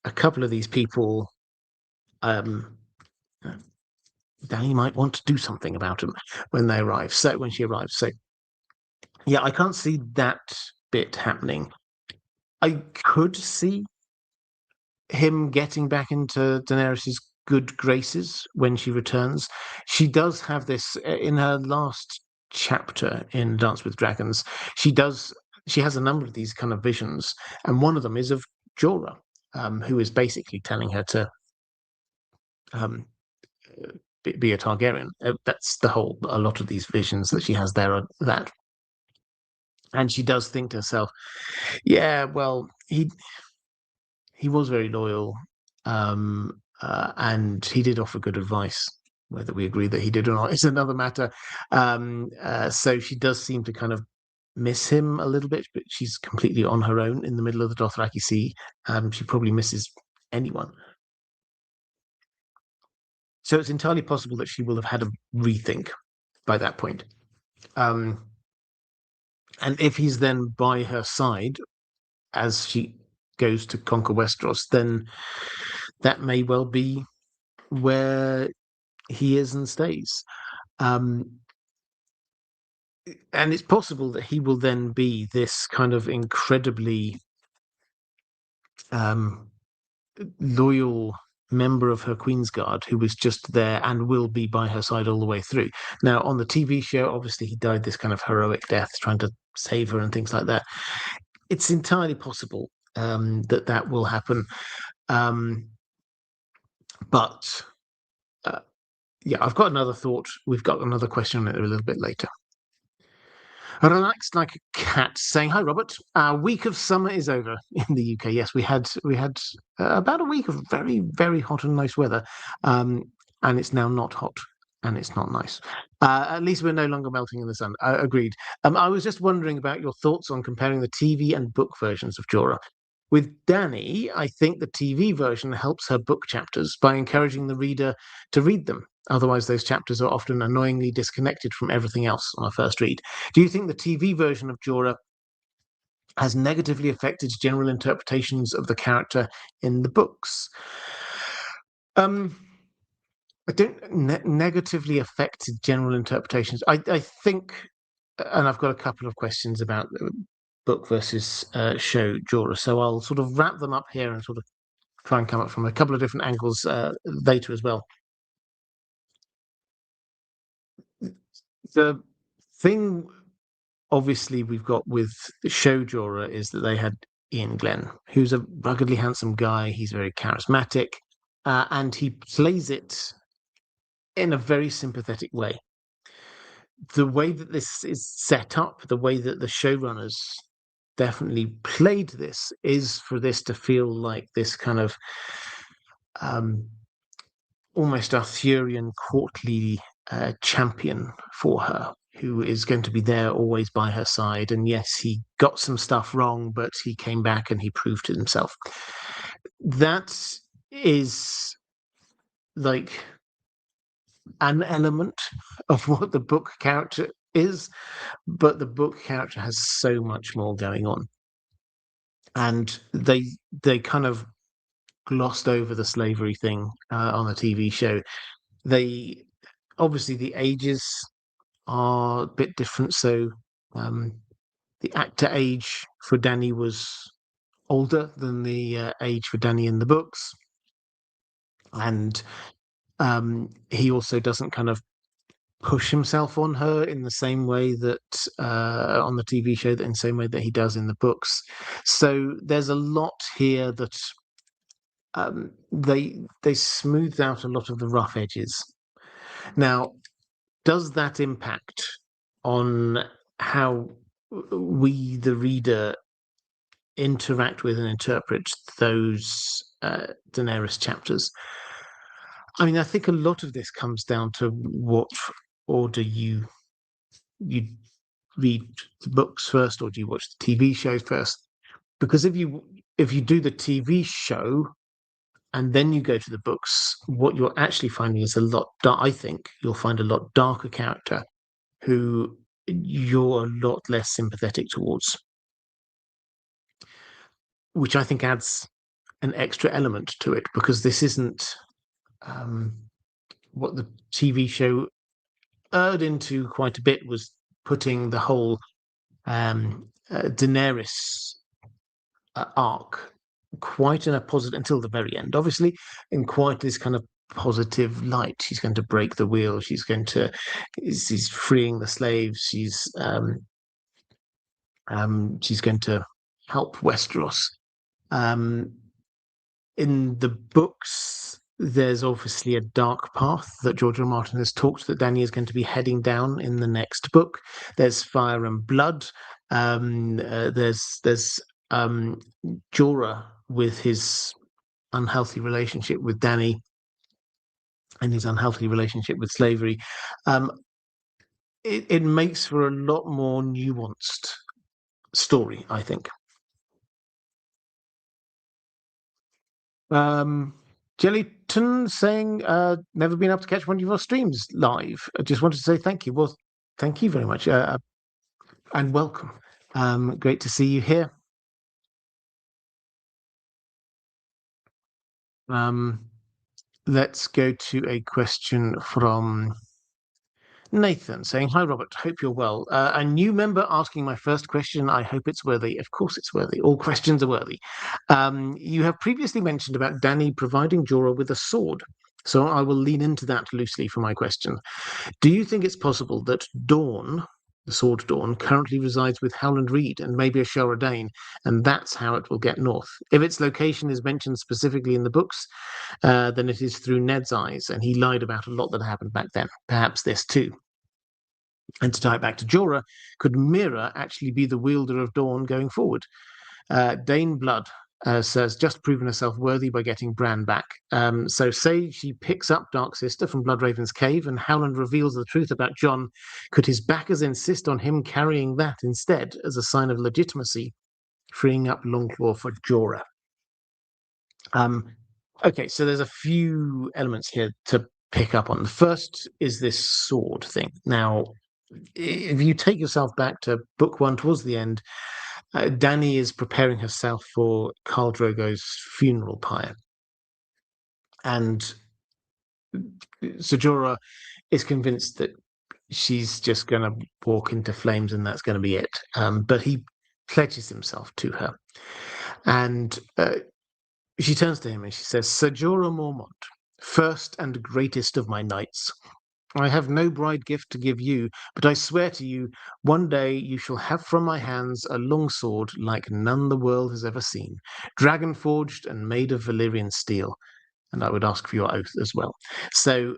a couple of these people um Danny might want to do something about him when they arrive. So when she arrives. So yeah, I can't see that bit happening. I could see him getting back into Daenerys's good graces when she returns. She does have this in her last chapter in Dance with Dragons. She has a number of these kind of visions, and one of them is of Jorah, who is basically telling her to um, be a Targaryen. That's the whole. A lot of these visions that she has there are that, and she does think to herself, "Yeah, well, he was very loyal, and he did offer good advice. Whether we agree that he did or not is another matter." So she does seem to kind of miss him a little bit, but she's completely on her own in the middle of the Dothraki Sea. She probably misses anyone. So it's entirely possible that she will have had a rethink by that point. Um, and if he's then by her side as she goes to conquer Westeros, then that may well be where he is and stays. Um, and it's possible that he will then be this kind of incredibly um, loyal member of her Queen's Guard who was just there and will be by her side all the way through. Now, on the TV show, obviously, he died this kind of heroic death trying to save her and things like that. It's entirely possible that will happen. Um, but yeah, I've got another thought. We've got another question on it a little bit later. Relaxed like a cat, saying, "Hi, Robert. Our week of summer is over in the UK. Yes, we had about a week of very, very hot and nice weather, and it's now not hot and it's not nice. At least we're no longer melting in the sun." Agreed. I was just wondering about your thoughts on comparing the TV and book versions of Jorah. With Dany, I think the TV version helps her book chapters by encouraging the reader to read them. Otherwise, those chapters are often annoyingly disconnected from everything else on a first read. Do you think the TV version of Jorah has negatively affected general interpretations of the character in the books? Um, I don't negatively affected general interpretations. I think, and I've got a couple of questions about book versus show Jorah, so I'll sort of wrap them up here and sort of try and come up from a couple of different angles later as well. The thing, obviously, we've got with the show Jorah is that they had Ian Glenn, who's a ruggedly handsome guy. He's very charismatic, and he plays it in a very sympathetic way. The way that this is set up, the way that the showrunners definitely played this, is for this to feel like this kind of um, almost Arthurian courtly champion for her, who is going to be there always by her side. And yes, he got some stuff wrong, but he came back and he proved it himself. That is like an element of what the book character is, but the book character has so much more going on. And they kind of glossed over the slavery thing on the TV show. They obviously the ages are a bit different. So the actor age for Danny was older than the age for Danny in the books, and he also doesn't kind of push himself on her in the same way that on the TV show, that in the same way that he does in the books. So there's a lot here that they smoothed out a lot of the rough edges. Now, does that impact on how we, the reader, interact with and interpret those Daenerys chapters? I mean, I think a lot of this comes down to what order you read the books first, or do you watch the TV shows first? Because if you do the TV show and then you go to the books, what you're actually finding is I think you'll find a lot darker character who you're a lot less sympathetic towards, which I think adds an extra element to it, because this isn't what the TV show erred into quite a bit, was putting the whole Daenerys arc quite in a positive, until the very end, obviously, in quite this kind of positive light. She's going to break the wheel. She's freeing the slaves. She's going to help Westeros. In the books, there's obviously a dark path that George R. R. Martin has talked that Dany is going to be heading down in the next book. There's fire and blood. There's Jorah with his unhealthy relationship with Dany and his unhealthy relationship with slavery. It makes for a lot more nuanced story, I think. Jellyton saying, never been able to catch one of your streams live. I just wanted to say thank you. Well, thank you very much, and welcome. Great to see you here. Let's go to a question from Nathan saying, "Hi, Robert. Hope you're well. A new member asking my first question. I hope it's worthy. Of course it's worthy. All questions are worthy. You have previously mentioned about Dany providing Jorah with a sword, so I will lean into that loosely for my question. Do you think it's possible that Dawn, the Sword Dawn, currently resides with Howland Reed and maybe a Shara Dane, and that's how it will get north? If its location is mentioned specifically in the books, then it is through Ned's eyes, and he lied about a lot that happened back then. Perhaps this too." And to tie it back to Jorah, could Mira actually be the wielder of Dawn going forward? Dane Blood says, just proven herself worthy by getting Bran back. So say she picks up Dark Sister from Bloodraven's cave and Howland reveals the truth about Jon. Could his backers insist on him carrying that instead as a sign of legitimacy, freeing up Longclaw for Jorah? Okay, so there's a few elements here to pick up on. The first is this sword thing. Now, if you take yourself back to book one towards the end, Dany is preparing herself for Khal Drogo's funeral pyre. And Jorah is convinced that she's just going to walk into flames and that's going to be it. But he pledges himself to her. And she turns to him and she says, "Sir Jorah Mormont, first and greatest of my knights, I have no bride gift to give you, but I swear to you, one day you shall have from my hands a long sword like none the world has ever seen, dragon forged and made of Valyrian steel. And I would ask for your oath as well." So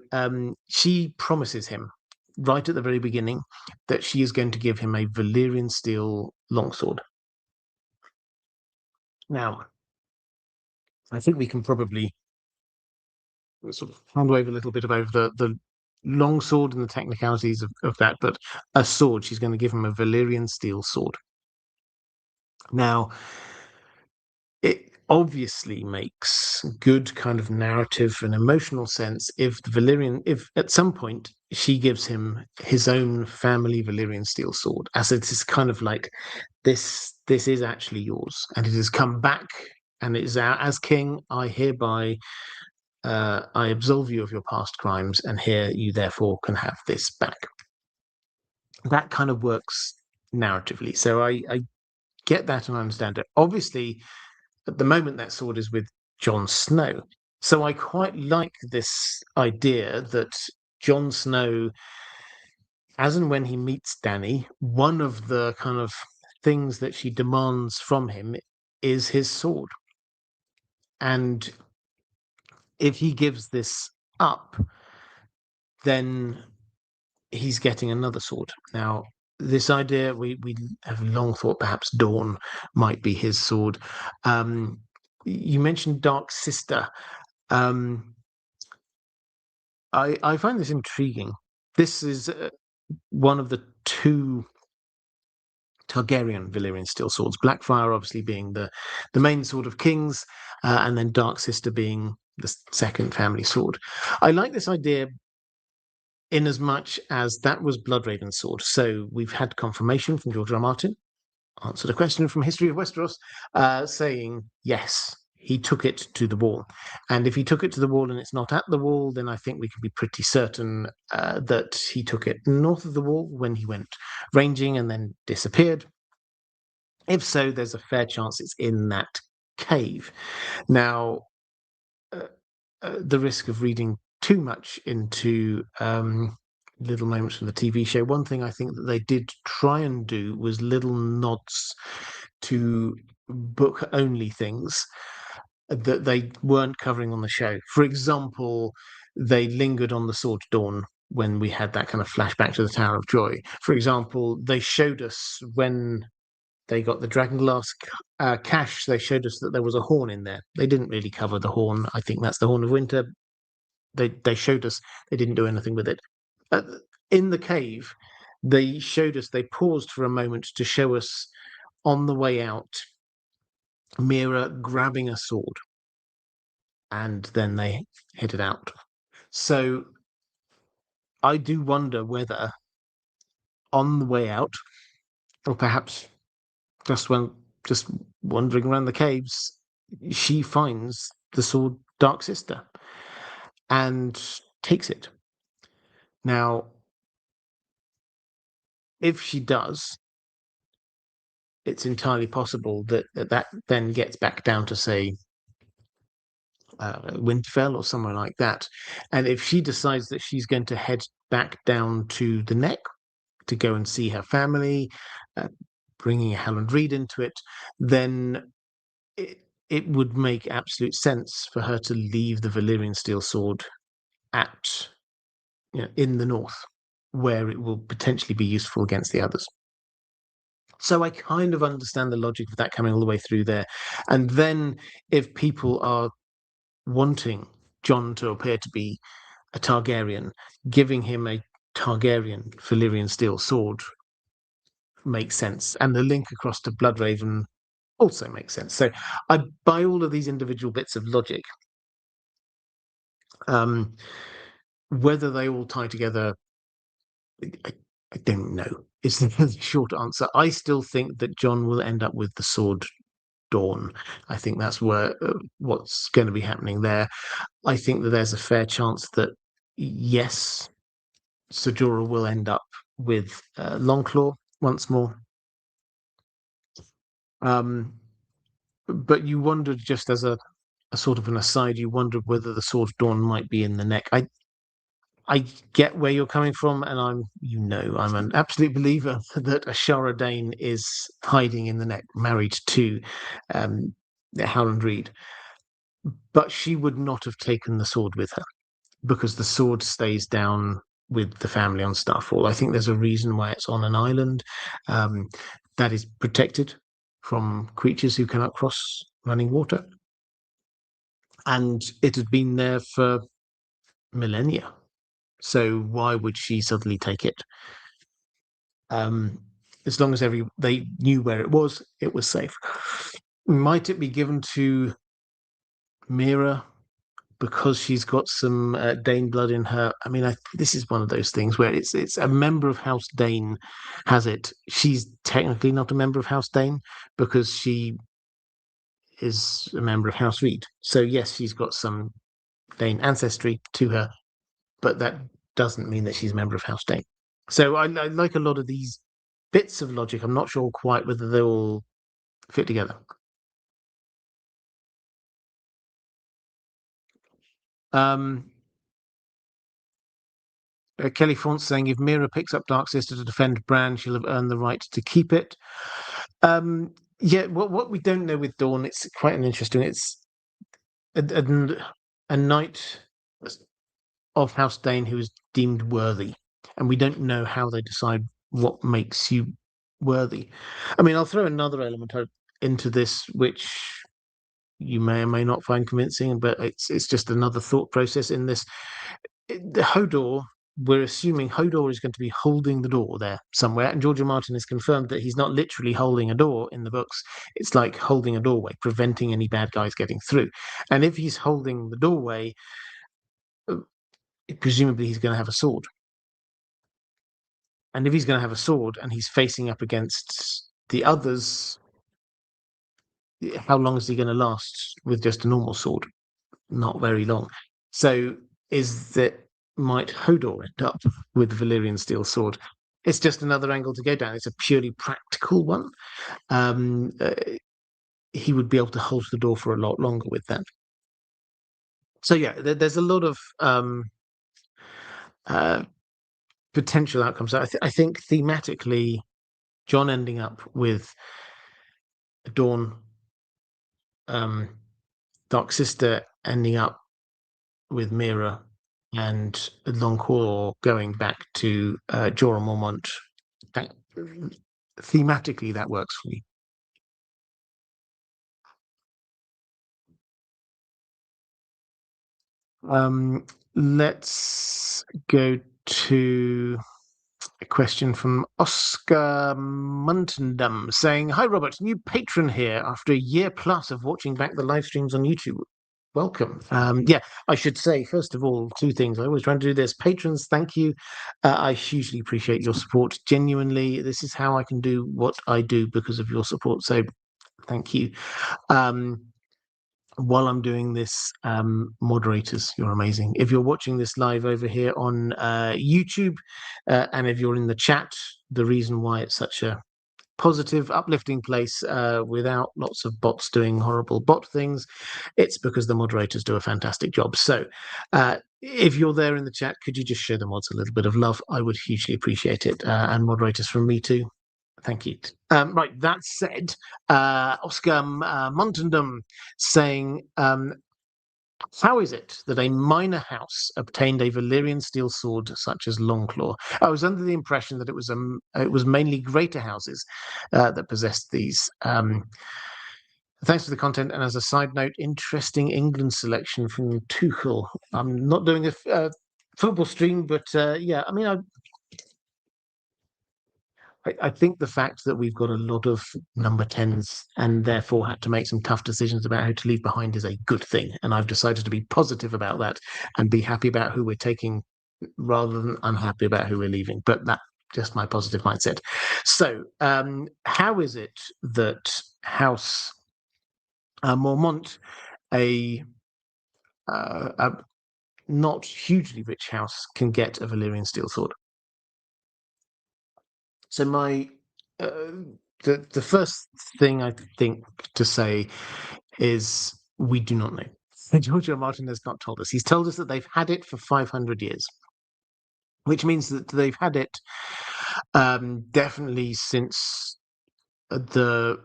she promises him right at the very beginning that she is going to give him a Valyrian steel longsword. Now, I think we can probably sort of hand wave a little bit over the long sword and the technicalities of that, but a sword. She's going to give him a Valyrian steel sword. Now, it obviously makes good kind of narrative and emotional sense if at some point she gives him his own family Valyrian steel sword, as it is kind of like this is actually yours, and it has come back, and it is as king, I hereby I absolve you of your past crimes, and here you therefore can have this back. That kind of works narratively. So I get that and understand it. Obviously, at the moment, that sword is with Jon Snow. So I quite like this idea that Jon Snow, as and when he meets Dany, one of the kind of things that she demands from him is his sword. And if he gives this up, then he's getting another sword. Now, this idea, we have long thought perhaps Dawn might be his sword. You mentioned Dark Sister. I find this intriguing. This is one of the two Targaryen Valyrian steel swords. Blackfire obviously being the main sword of kings, and then Dark Sister being the second family sword. I like this idea in as much as that was Bloodraven's sword. So we've had confirmation from George R. R. Martin, answered a question from History of Westeros, saying, yes, he took it to the wall. And if he took it to the wall and it's not at the wall, then I think we can be pretty certain that he took it north of the wall when he went ranging and then disappeared. If so, there's a fair chance it's in that cave. Now, the risk of reading too much into little moments from the TV show, one thing I think that they did try and do was little nods to book-only things that they weren't covering on the show. For example, they lingered on the Sword Dawn when we had that kind of flashback to the Tower of Joy. For example, they showed us when they got the Dragonglass cache, they showed us that there was a horn in there. They didn't really cover the horn. I think that's the Horn of Winter. They showed us, they didn't do anything with it. In the cave, they showed us, they paused for a moment to show us on the way out, Mira grabbing a sword. And then they headed out. So I do wonder whether on the way out, or perhaps just wandering around the caves, she finds the sword Dark Sister and takes it. Now, if she does, it's entirely possible that then gets back down to, say, Winterfell or somewhere like that. And if she decides that she's going to head back down to the Neck to go and see her family, bringing a Howland Reed into it, then it would make absolute sense for her to leave the Valyrian steel sword at, in the north, where it will potentially be useful against the others. So I kind of understand the logic of that coming all the way through there. And then if people are wanting Jon to appear to be a Targaryen, giving him a Targaryen Valyrian steel sword makes sense. And the link across to Bloodraven also makes sense. So I buy all of these individual bits of logic. Whether they all tie together, I don't know. It's the short answer. I still think that Jon will end up with the sword Dawn. I think that's where what's going to be happening there. I think that there's a fair chance that, yes, Ser Jorah will end up with Longclaw once more. But you wondered, just as a sort of an aside, you wondered whether the Sword of Dawn might be in the Neck. I get where you're coming from, and I'm an absolute believer that Ashara Dane is hiding in the Neck, married to Howland Reed. But she would not have taken the sword with her, because the sword stays down with the family on Starfall. I think there's a reason why it's on an island that is protected from creatures who cannot cross running water. And it had been there for millennia. So why would she suddenly take it? As long as they knew where it was safe. Might it be given to Mira because she's got some Dane blood in her? I mean, this is one of those things where it's a member of House Dane has it. She's technically not a member of House Dane because she is a member of House Reed. So yes, she's got some Dane ancestry to her, but that doesn't mean that she's a member of House Dane. So I like a lot of these bits of logic. I'm not sure quite whether they all fit together. Kelly Font saying if Mira picks up Dark Sister to defend Bran, she'll have earned the right to keep it. Yeah, what we don't know with Dawn, it's quite an interesting. It's a knight of House Dane who is deemed worthy, and we don't know how they decide what makes you worthy. I mean, I'll throw another element into this, which you may or may not find convincing, but it's just another thought process in this. The Hodor, we're assuming Hodor is going to be holding the door there somewhere, and George R. Martin has confirmed that he's not literally holding a door in the books. It's like holding a doorway, preventing any bad guys getting through. And if he's holding the doorway, presumably he's going to have a sword. And if he's going to have a sword and he's facing up against the others, how long is he going to last with just a normal sword? Not very long. So might Hodor end up with the Valyrian steel sword? It's just another angle to go down. It's a purely practical one. He would be able to hold the door for a lot longer with that. So yeah, there's a lot of potential outcomes. I think thematically, Jon ending up with Dawn, Dark Sister ending up with Mira, and Longclaw going back to Jorah Mormont. Thematically, that works for me. Let's go to a question from Oscar Muntendam saying, "Hi Robert, new patron here after a year plus of watching back the live streams on YouTube. Welcome." Yeah, I should say, first of all, two things. I always try to do this. Patrons, thank you. I hugely appreciate your support. Genuinely, this is how I can do what I do because of your support. So thank you. While I'm doing this, moderators, you're amazing. If you're watching this live over here on YouTube, and if you're in the chat, the reason why it's such a positive, uplifting place without lots of bots doing horrible bot things, it's because the moderators do a fantastic job. So if you're there in the chat, could you just show the mods a little bit of love? I would hugely appreciate it. And moderators from me too. Thank you. Right, that said, Oscar Muntendam saying, how is it that a minor house obtained a Valyrian steel sword such as Longclaw? I was under the impression that it was mainly greater houses that possessed these. Thanks for the content, and as a side note, interesting England selection from Tuchel. I'm not doing a football stream, but yeah, I mean, I think the fact that we've got a lot of number 10s and therefore had to make some tough decisions about who to leave behind is a good thing. And I've decided to be positive about that and be happy about who we're taking rather than unhappy about who we're leaving. But that's just my positive mindset. So how is it that House Mormont, a not hugely rich house, can get a Valyrian steel sword? So the first thing I think to say is we do not know. George R. Martin has not told us. He's told us that they've had it for 500 years, which means that they've had it definitely since the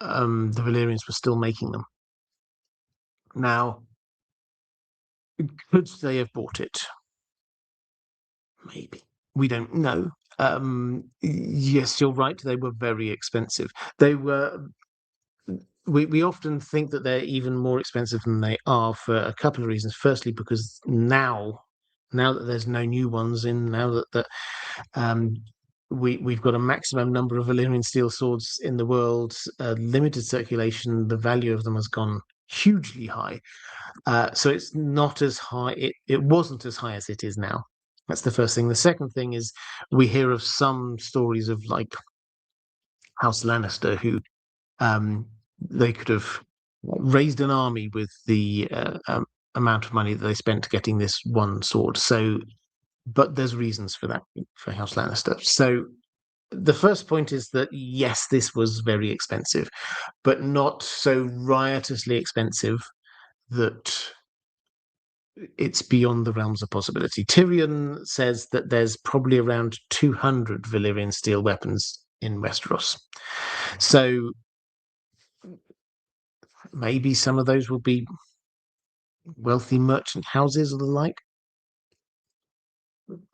Valyrians were still making them. Now, could they have bought it? Maybe. We don't know. Yes, you're right. They were very expensive. They were we often think that they're even more expensive than they are for a couple of reasons. Firstly, because now that there's no new ones in, now that um, we've got a maximum number of Valyrian steel swords in the world, limited circulation, the value of them has gone hugely high. So it's not as high. It wasn't as high as it is now. That's the first thing. The second thing is we hear of some stories of like House Lannister who they could have raised an army with the amount of money that they spent getting this one sword. So, but there's reasons for that for House Lannister. So the first point is that yes, this was very expensive, but not so riotously expensive that it's beyond the realms of possibility. Tyrion says that there's probably around 200 Valyrian steel weapons in Westeros. So maybe some of those will be wealthy merchant houses or the like,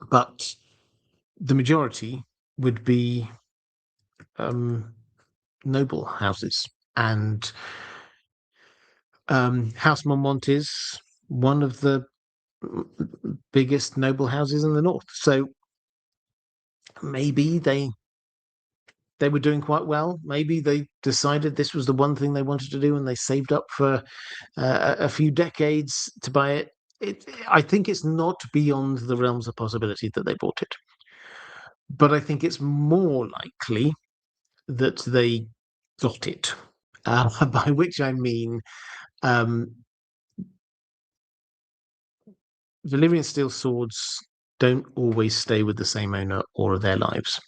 but the majority would be noble houses. And House Mormont is one of the biggest noble houses in the north. So maybe they were doing quite well. Maybe they decided this was the one thing they wanted to do, and they saved up for a few decades to buy it. I think it's not beyond the realms of possibility that they bought it, but I think it's more likely that they got it. By which I mean, Valyrian steel swords don't always stay with the same owner all of their lives.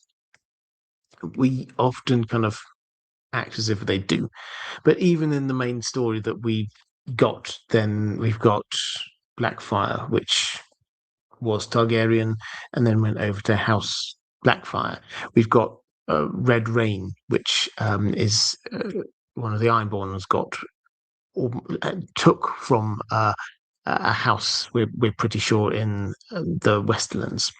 We often kind of act as if they do. But even in the main story that we got, then we've got Blackfire, which was Targaryen and then went over to House Blackfire. We've got Red Rain, which is one of the Ironborns got or took from a house. We're pretty sure in the Westerlands.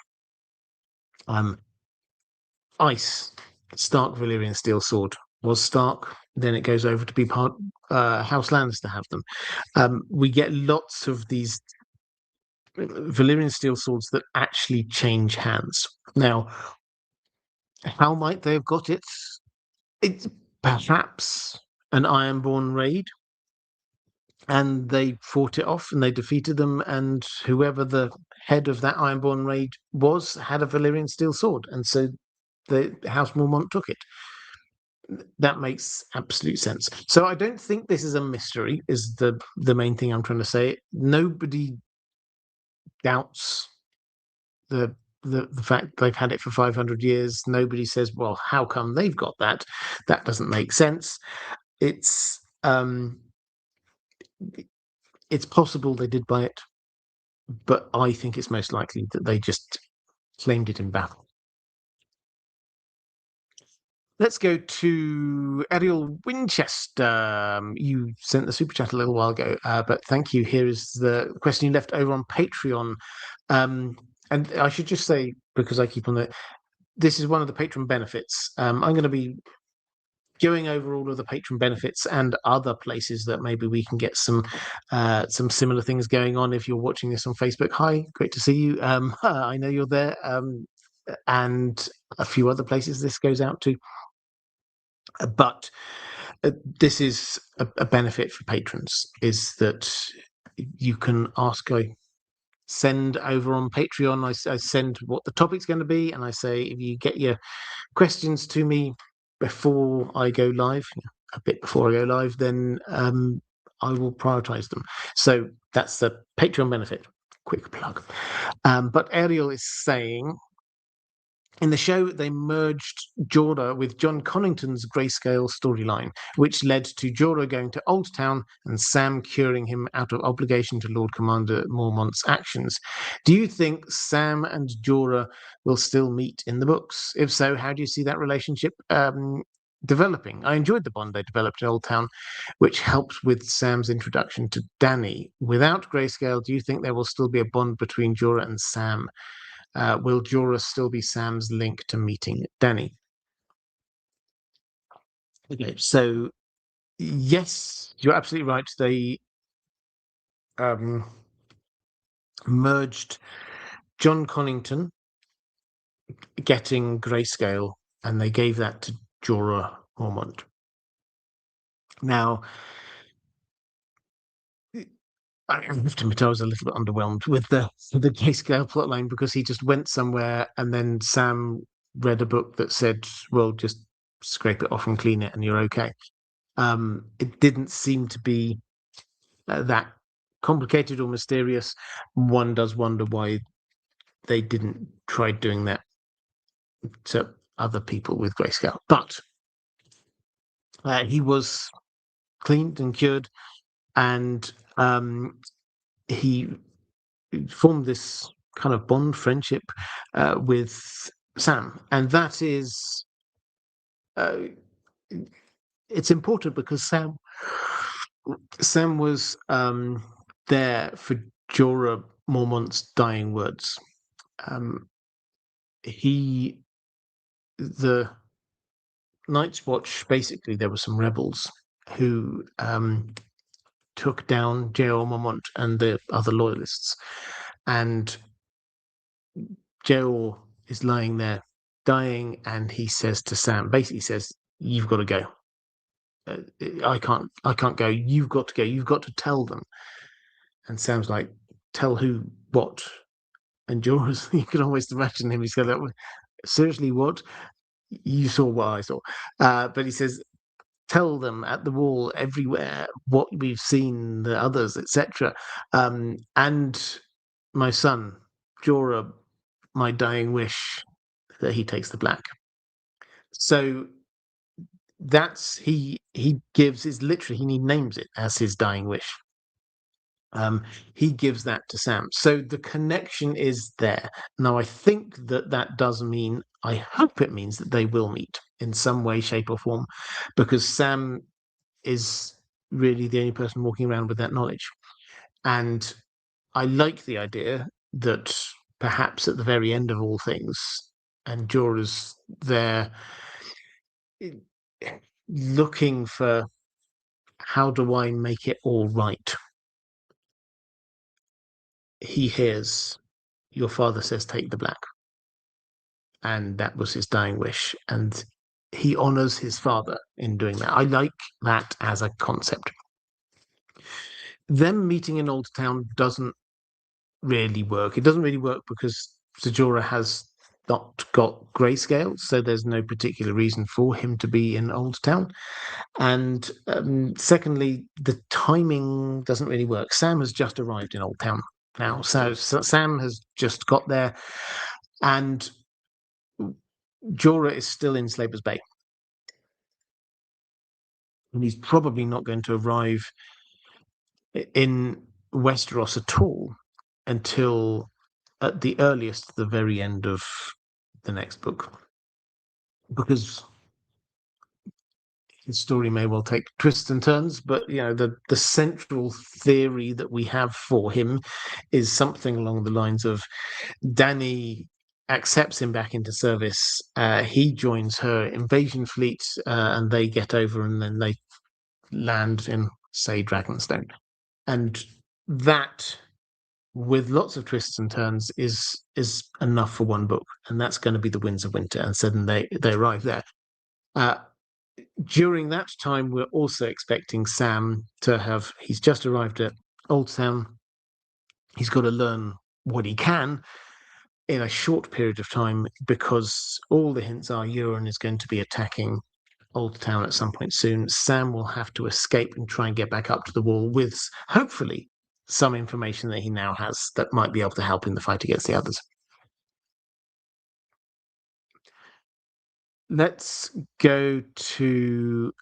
Ice, Stark Valyrian steel sword was Stark. Then it goes over to be part House Lannister have them. We get lots of these Valyrian steel swords that actually change hands. Now, how might they have got it? It's perhaps an Ironborn raid, and they fought it off and they defeated them, and whoever the head of that Ironborn raid was had a Valyrian steel sword, and so the House Mormont took it. That makes absolute sense. So I don't think this is a mystery, is the main thing I'm trying to say. Nobody doubts the fact they've had it for 500 years. Nobody says, well, how come they've got that? That doesn't make sense. It's possible they did buy it, but I think it's most likely that they just claimed it in battle. Let's go to Ariel Winchester. You sent the super chat a little while ago, but thank you. Here is the question you left over on Patreon. And I should just say, because I keep on it, this is one of the patron benefits. I'm going to be going over all of the patron benefits and other places that maybe we can get some similar things going on. If you're watching this on Facebook, hi, great to see you. I know you're there, and a few other places this goes out to. But this is a benefit for patrons, is that you can ask. I send over on Patreon. I send what the topic's going to be, and I say if you get your questions to me before I go live, a bit before I go live, then I will prioritize them. So that's the Patreon benefit. Quick plug. But Ariel is saying, in the show, they merged Jorah with John Connington's grayscale storyline, which led to Jorah going to Old Town and Sam curing him out of obligation to Lord Commander Mormont's actions. Do you think Sam and Jorah will still meet in the books? If so, how do you see that relationship developing? I enjoyed the bond they developed in Old Town, which helped with Sam's introduction to Dany. Without grayscale, do you think there will still be a bond between Jorah and Sam? Will Jorah still be Sam's link to meeting Dany? Okay, so Yes, you're absolutely right. They merged John Connington getting grayscale, and they gave that to Jorah Mormont. Now, I have to admit, I was a little bit underwhelmed with the grayscale plotline because he just went somewhere, and then Sam read a book that said, "Well, just scrape it off and clean it, and you're okay." It didn't seem to be that complicated or mysterious. One does wonder why they didn't try doing that to other people with grayscale. But he was cleaned and cured, and he formed this kind of bond friendship with Sam, and that is it's important because Sam was there for Jorah Mormont's dying words. The Night's Watch, basically, there were some rebels who took down Jorah Mormont and the other loyalists, and Jorah is lying there dying, and he says to Sam, basically says, "You've got to go. I can't go. You've got to go. You've got to tell them." And Sam's like, "Tell who? What?" And Jorah's, you can almost imagine him. He's going, "Seriously, what? You saw what I saw." But he says, "Tell them at the wall, everywhere, what we've seen, the others, etc. And my son, Jorah, my dying wish that he takes the black." So that's he gives his literally he names it as his dying wish. He gives that to Sam, so the connection is there. Now I think that does mean, I hope it means, that they will meet in some way, shape or form, because Sam is really the only person walking around with that knowledge. And I like the idea that perhaps at the very end of all things, and Jorah's there looking for, how do I make it all right? He hears, "Your father says take the black." And that was his dying wish. And he honors his father in doing that. I like that as a concept. Them meeting in Old Town doesn't really work. It doesn't really work because Jorah has not got grayscale, so there's no particular reason for him to be in Old Town. And secondly, the timing doesn't really work. Sam has just arrived in Old Town now, so Sam has just got there, and Jorah is still in Slaver's Bay, and he's probably not going to arrive in Westeros at all until, at the earliest, the very end of the next book, because the story may well take twists and turns. But the central theory that we have for him is something along the lines of Dany accepts him back into service. He joins her invasion fleet, and they get over, and then they land in, say, Dragonstone. And that, with lots of twists and turns, is enough for one book, and that's going to be the Winds of Winter. And suddenly they arrive there. During that time, we're also expecting Sam to have, he's just arrived at Old Town. He's got to learn what he can in a short period of time, because all the hints are Euron is going to be attacking Old Town at some point soon. Sam will have to escape and try and get back up to the wall with, hopefully, some information that he now has that might be able to help in the fight against the others. Let's go to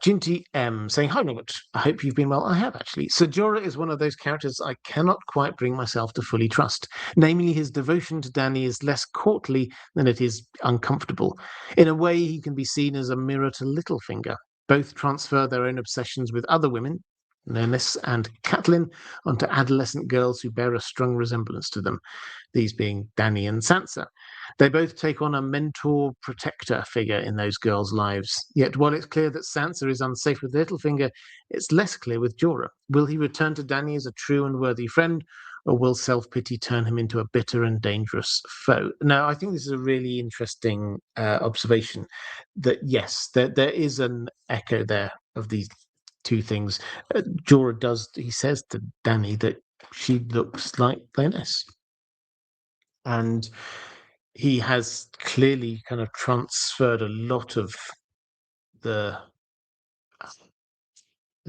Ginty M saying, "Hi, Robert. I hope you've been well." I have, actually. So Jorah is one of those characters I cannot quite bring myself to fully trust. Namely, his devotion to Dany is less courtly than it is uncomfortable. In a way, he can be seen as a mirror to Littlefinger. Both transfer their own obsessions with other women, Nernis and Catelyn onto adolescent girls who bear a strong resemblance to them, these being Dany and Sansa. They both take on a mentor protector figure in those girls' lives. Yet while it's clear that Sansa is unsafe with Littlefinger, it's less clear with Jorah. Will he return to Dany as a true and worthy friend, or will self-pity turn him into a bitter and dangerous foe? Now, I think this is a really interesting observation, that yes, there is an echo there of these two things. Jorah he says to Dany that she looks like Lioness. And he has clearly kind of transferred a lot of the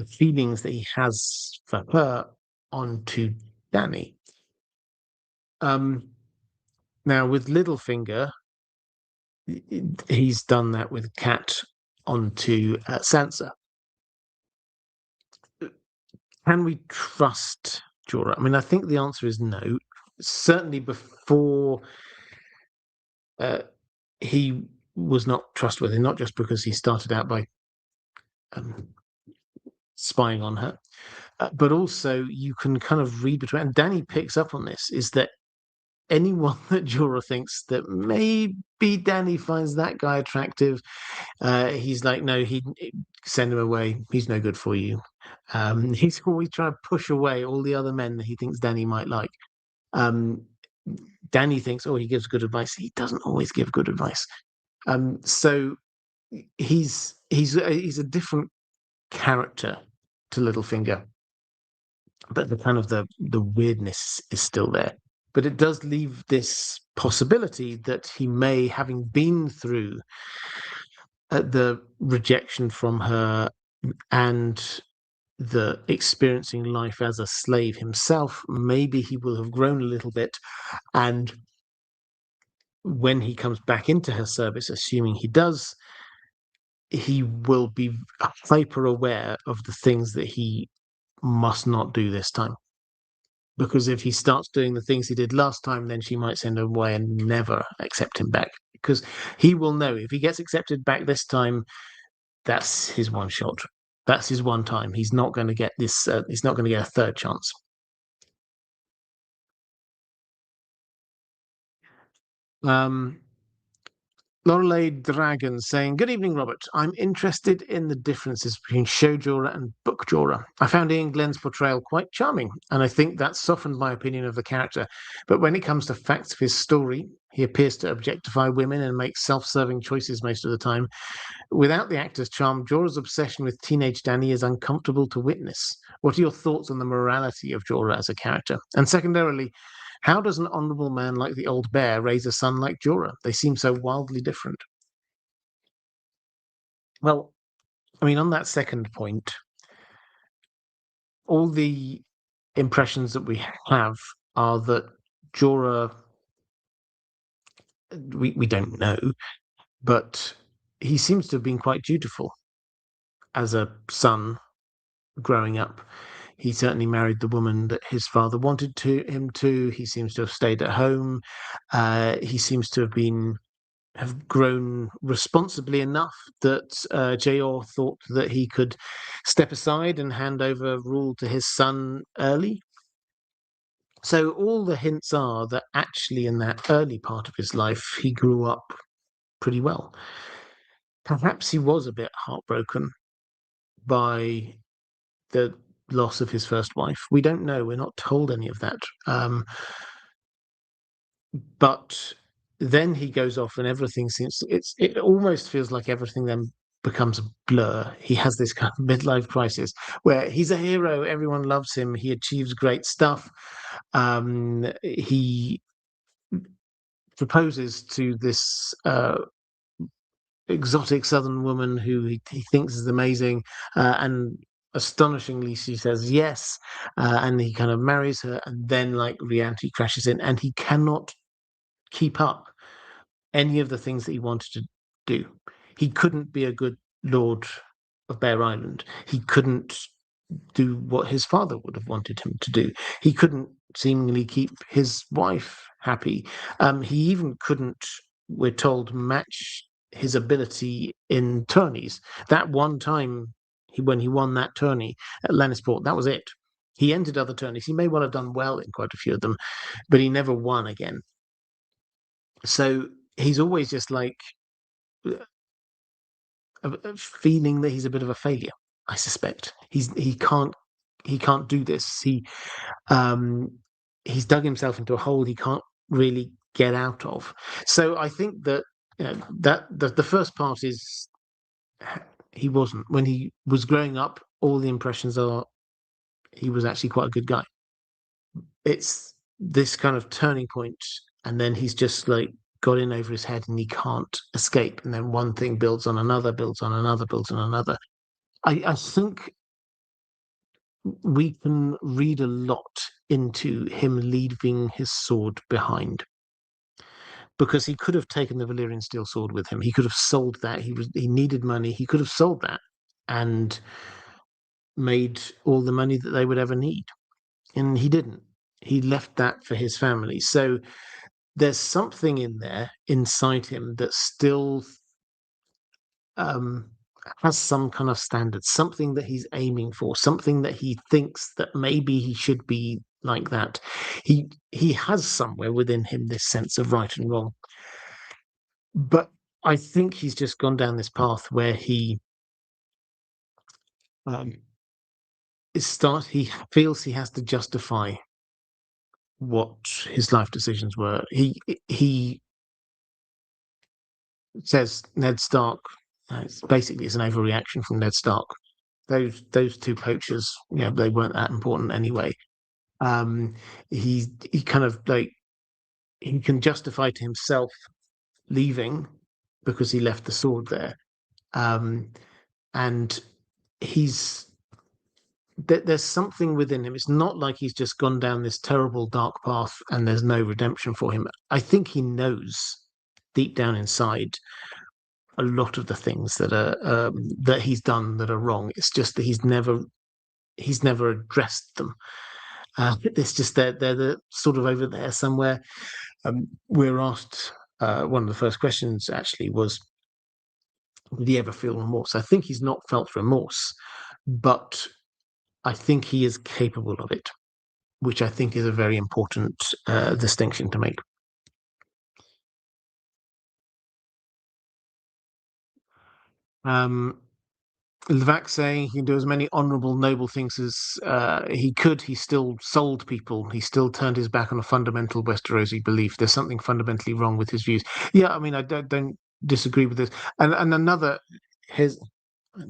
feelings that he has for her onto Dany. Now with Littlefinger, he's done that with Cat onto Sansa. Can we trust Jorah? I mean, I think the answer is no. Certainly before he was not trustworthy, not just because he started out by spying on her, but also you can kind of read between, and Dany picks up on this, is that anyone that Jorah thinks that maybe Dany finds that guy attractive, he's like, no, he send him away. He's no good for you. He's always trying to push away all the other men that he thinks Dany might like. Dany thinks, oh, he gives good advice. He doesn't always give good advice. So he's a different character to Littlefinger, but the kind of the weirdness is still there. But it does leave this possibility that he may, having been through the rejection from her and the experiencing life as a slave himself, maybe he will have grown a little bit, and when he comes back into her service, assuming he does, he will be hyper aware of the things that he must not do this time. Because if he starts doing the things he did last time, then she might send him away and never accept him back. Because he will know if he gets accepted back this time, that's his one shot. That's his one time. He's not going to get this. He's not going to get a third chance. Lorelei Dragon saying, good evening, Robert. I'm interested in the differences between show Jorah and book Jorah. I found Ian Glenn's portrayal quite charming, and I think that softened my opinion of the character. But when it comes to facts of his story, he appears to objectify women and make self-serving choices most of the time. Without the actor's charm, Jorah's obsession with teenage Dany is uncomfortable to witness. What are your thoughts on the morality of Jorah as a character? And secondarily, how does an honourable man like the old bear raise a son like Jorah? They seem so wildly different. Well, I mean, on that second point, all the impressions that we have are that Jorah, we don't know, but he seems to have been quite dutiful as a son growing up. He certainly married the woman that his father wanted him to. He seems to have stayed at home. He seems to have grown responsibly enough that Jeor thought that he could step aside and hand over rule to his son early. So all the hints are that actually in that early part of his life, he grew up pretty well. Perhaps he was a bit heartbroken by the loss of his first wife. We don't know. We're not told any of that. But then he goes off and everything it almost feels like everything then becomes a blur. He has this kind of midlife crisis where he's a hero, everyone loves him, he achieves great stuff. He proposes to this exotic southern woman who he thinks is amazing, and astonishingly she says yes, and he kind of marries her, and then like reality crashes in and he cannot keep up any of the things that he wanted to do. He couldn't be a good lord of Bear Island. He couldn't do what his father would have wanted him to do. He couldn't seemingly keep his wife happy. He even couldn't, we're told, match his ability in tourneys. That one time when he won that tourney at Lannisport, that was it. He entered other tourneys. He may well have done well in quite a few of them, but he never won again. So he's always just like a feeling that he's a bit of a failure. I suspect he can't do this. Um he's dug himself into a hole he can't really get out of. So I think that that the first part is he wasn't when he was growing up. All the impressions are he was actually quite a good guy. It's this kind of turning point, and then he's just like got in over his head and he can't escape. And then one thing builds on another, builds on another, builds on another. I think we can read a lot into him leaving his sword behind because he could have taken the Valyrian steel sword with him. He could have sold that. He needed money. He could have sold that and made all the money that they would ever need. And he didn't. He left that for his family. So there's something in there inside him that still um, has some kind of standard, something that he's aiming for, something that he thinks that maybe he should be like that. He has somewhere within him this sense of right and wrong. But I think he's just gone down this path where um, he feels he has to justify what his life decisions were. He says Ned Stark. It's an overreaction from Ned Stark. Those two poachers, they weren't that important anyway. Um, he kind of like he can justify to himself leaving because he left the sword there, and he's there's something within him. It's not like he's just gone down this terrible dark path and there's no redemption for him. I think he knows deep down inside a lot of the things that he's done that are wrong. It's just that he's never addressed them. It's just they're the sort of over there somewhere. We're asked one of the first questions actually was, did he ever feel remorse? I think he's not felt remorse, but I think he is capable of it, which I think is a very important distinction to make. Um, Levac saying he can do as many honourable, noble things as he could. He still sold people. He still turned his back on a fundamental Westerosi belief. There's something fundamentally wrong with his views. Yeah, I mean, I don't disagree with this. And another, his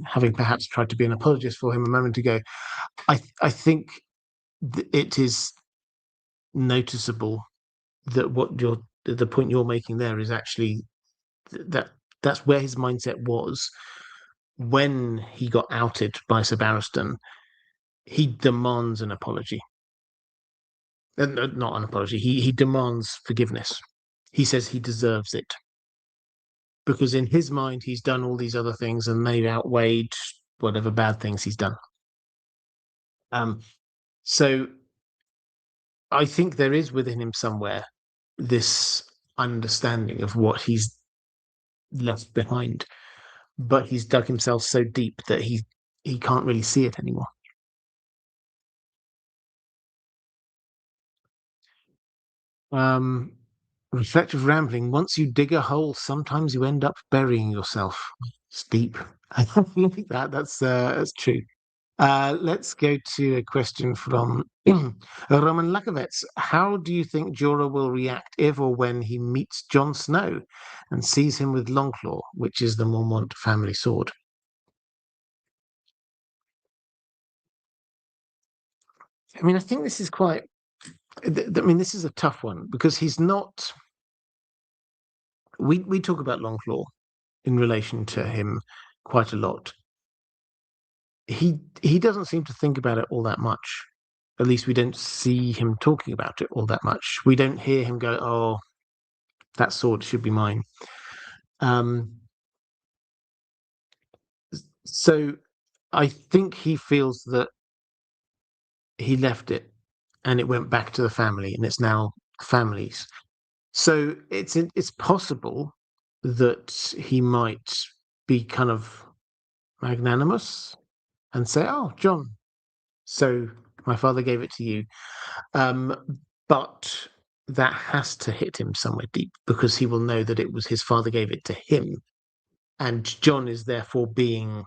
having perhaps tried to be an apologist for him a moment ago, I think it is noticeable that the point you're making there is actually that that's where his mindset was when he got outed by Sir Barristan. He demands an apology. Not an apology. He demands forgiveness. He says he deserves it because in his mind he's done all these other things and they've outweighed whatever bad things he's done. So I think there is within him somewhere this understanding of what he's left behind, but he's dug himself so deep that he can't really see it anymore. Um, Reflective rambling. Once you dig a hole, sometimes you end up burying yourself. It's deep. I think that's true. Let's go to a question from Roman Lakovets. How do you think Jorah will react if or when he meets Jon Snow and sees him with Longclaw, which is the Mormont family sword? I mean, I think this is quite. I mean, this is a tough one because he's not. We talk about Longclaw in relation to him quite a lot. He doesn't seem to think about it all that much. At least we don't see him talking about it all that much. We don't hear him go, "Oh, that sword should be mine." Um, so I think he feels that he left it and it went back to the family and it's now families. So it's possible that he might be kind of magnanimous and say, "Oh, John, so my father gave it to you." But that has to hit him somewhere deep because he will know that it was his father gave it to him, and John is therefore being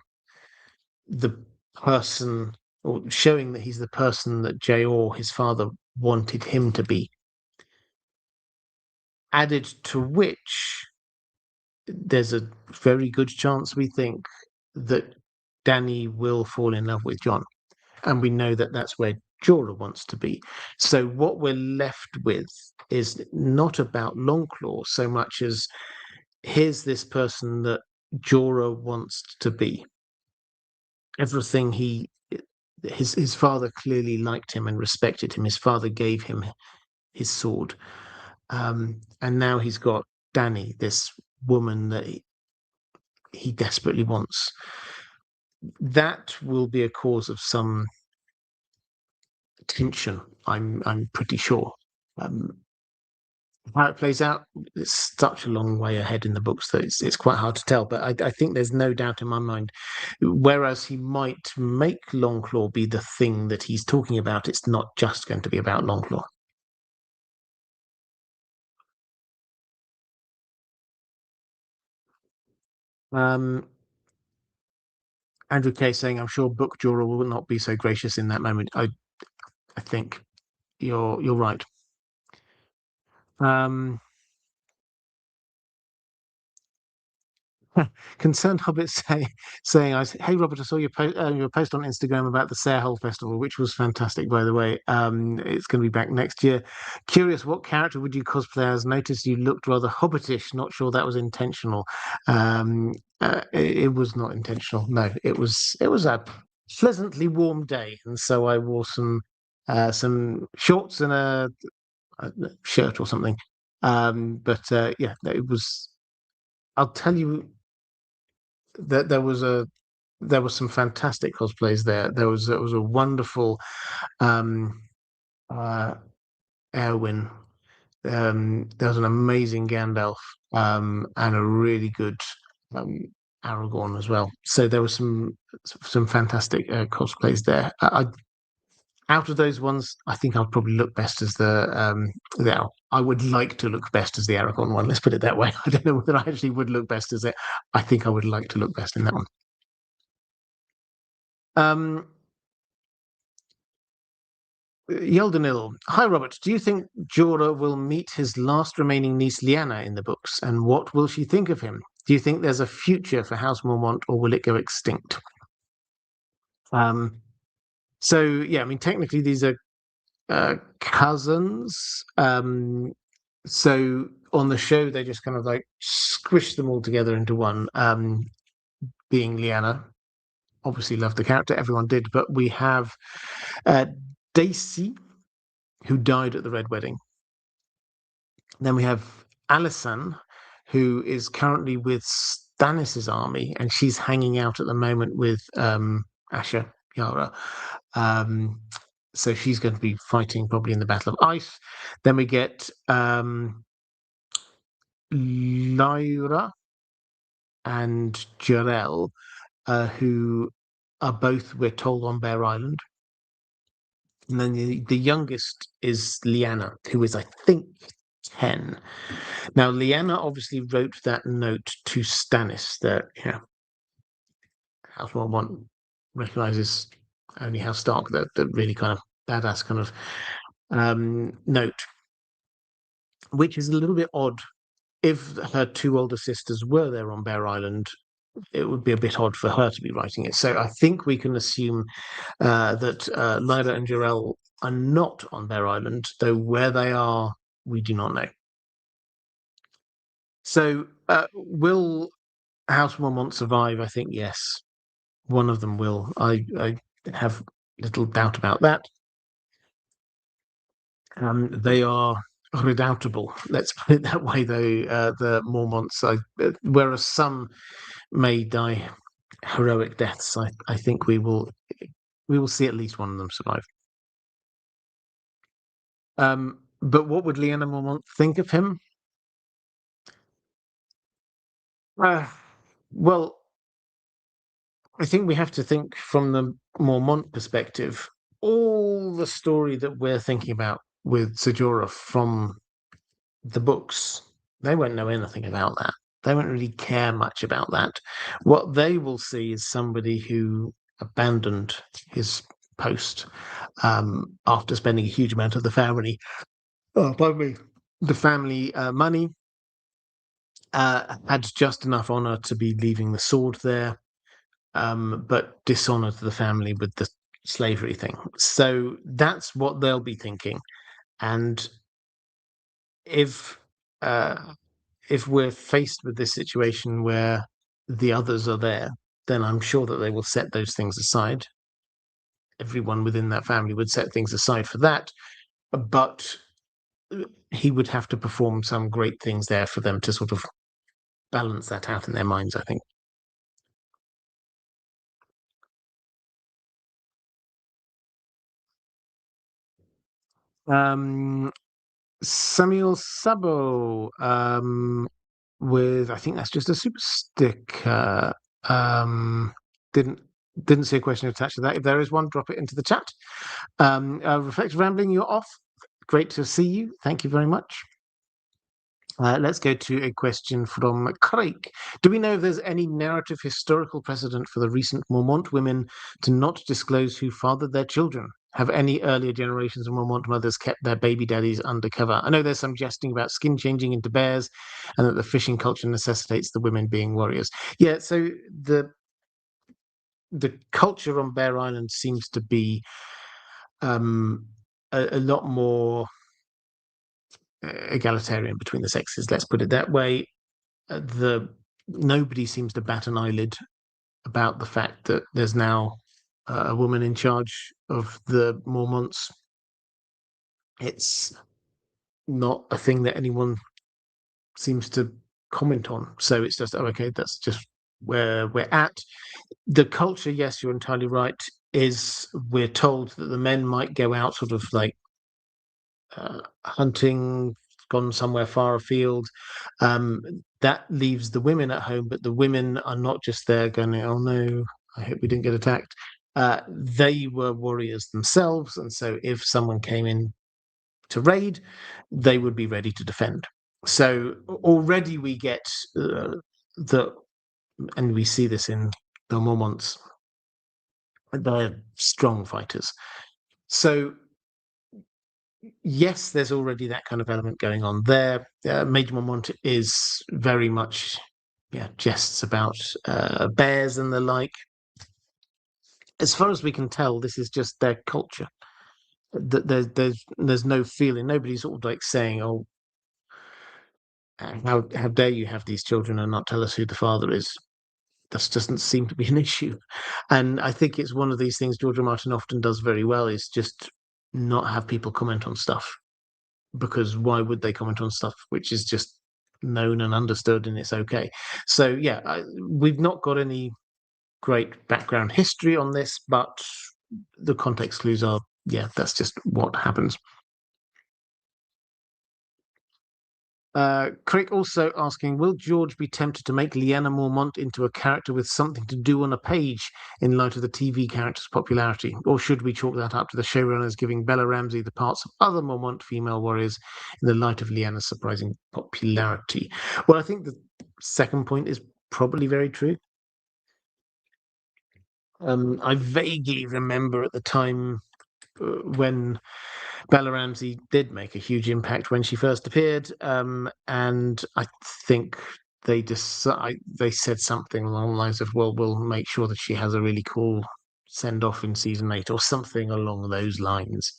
the person or showing that he's the person that Jayor, his father, wanted him to be. Added to which, there's a very good chance we think that Danny will fall in love with John. And we know that that's where Jorah wants to be. So what we're left with is not about Longclaw so much as here's this person that Jorah wants to be. Everything his father clearly liked him and respected him. His father gave him his sword. And now he's got Danny, this woman that he desperately wants. That will be a cause of some tension, I'm pretty sure. How it plays out, it's such a long way ahead in the books that it's quite hard to tell. But I think there's no doubt in my mind. Whereas he might make Longclaw be the thing that he's talking about, it's not just going to be about Longclaw. Andrew K saying, "I'm sure Book Jorah will not be so gracious in that moment." I think you're right. Concerned Hobbit saying, "Hey Robert, I saw your post on Instagram about the Sarehole Festival, which was fantastic, by the way. It's going to be back next year. Curious, what character would you cosplay as? Noticed you looked rather hobbitish. Not sure that was intentional. It was not intentional. No, it was a pleasantly warm day, and so I wore some shorts and a shirt or something. But yeah, it was. I'll tell you that there was some fantastic cosplays there. There was a wonderful um, uh, Erwin. There was an amazing Gandalf and a really good um, Aragorn as well. So there was some fantastic cosplays there. Out of those ones, I think I'll probably look best as the. I would like to look best as the Aragorn one. Let's put it that way. I don't know whether I actually would look best as it. I think I would like to look best in that one. Um, Yeldenil. Hi, Robert. Do you think Jorah will meet his last remaining niece, Lyanna, in the books? And what will she think of him? Do you think there's a future for House Mormont, or will it go extinct? Um, so, yeah, I mean, technically, these are cousins. So on the show, they just kind of like squish them all together into one, being Lyanna. Obviously, loved the character. Everyone did. But we have Daisy, who died at the Red Wedding. Then we have Alison, who is currently with Stannis's army, and she's hanging out at the moment with Asha Yara. So she's going to be fighting probably in the Battle of Ice. Then we get Lyra and Jarell, who are both, we're told, on Bear Island. And then the youngest is Lyanna, who is, I think, 10. Now, Lyanna obviously wrote that note to Stannis that, House Mormont recognizes only House Stark, that really kind of badass kind of note, which is a little bit odd. If her two older sisters were there on Bear Island, it would be a bit odd for her to be writing it. So I think we can assume that Lyra and Jarell are not on Bear Island, though where they are, we do not know. So will House Mormont survive? I think yes, one of them will. I have little doubt about that. They are redoubtable. Let's put it that way. Though the Mormonts, whereas some may die heroic deaths, I think we will see at least one of them survive. But what would Lyanna Mormont think of him? Well, I think we have to think from the Mormont perspective. All the story that we're thinking about with Sir Jorah from the books, they won't know anything about that. They won't really care much about that. What they will see is somebody who abandoned his post after spending a huge amount of the family, pardon me, the family money, had just enough honor to be leaving the sword there, but dishonor to the family with the slavery thing. So that's what they'll be thinking. And if uh, if we're faced with this situation where the others are there, then I'm sure that they will set those things aside. Everyone within that family would set things aside for that, but he would have to perform some great things there for them to sort of balance that out in their minds, I think. Um, Samuel Sabo, with I think that's just a super stick. Um, didn't didn't see a question attached to that. If there is one, drop it into the chat. Reflective Rambling, you're off. Great to see you. Thank you very much. Let's go to a question from Craig. Do we know if there's any narrative historical precedent for the recent Mormont women to not disclose who fathered their children? Have any earlier generations of Mormont mothers kept their baby daddies undercover? I know there's some jesting about skin changing into bears and that the fishing culture necessitates the women being warriors. Yeah, so the culture on Bear Island seems to be um, a lot more egalitarian between the sexes. Let's put it that way. The Nobody seems to bat an eyelid about the fact that there's now a woman in charge of the Mormonts. It's not a thing that anyone seems to comment on. So it's just, oh, okay, that's just where we're at. The culture, yes, you're entirely right, is we're told that the men might go out sort of like hunting, gone somewhere far afield. That leaves the women at home, but the women are not just there going, oh no, I hope we didn't get attacked. They were warriors themselves, and so if someone came in to raid, they would be ready to defend. So already we get the, and we see this in the Mormonts, they're strong fighters. So yes, there's already that kind of element going on there. Major Mormont is very much, yeah, jests about bears and the like. As far as we can tell, this is just their culture. There's no feeling. Nobody's sort of like saying, "Oh, how dare you have these children and not tell us who the father is." This doesn't seem to be an issue, and I think it's one of these things George R. Martin often does very well is just not have people comment on stuff, because why would they comment on stuff which is just known and understood and it's okay? So yeah, we've not got any great background history on this, but the context clues are, yeah, that's just what happens. Crick also asking, will George be tempted to make Lyanna Mormont into a character with something to do on a page in light of the TV character's popularity? Or should we chalk that up to the showrunners giving Bella Ramsey the parts of other Mormont female warriors in the light of Lyanna's surprising popularity? Well, I think the second point is probably very true. I vaguely remember at the time when Bella Ramsey did make a huge impact when she first appeared, and I think they said something along the lines of, "Well, we'll make sure that she has a really cool send off in season 8," or something along those lines.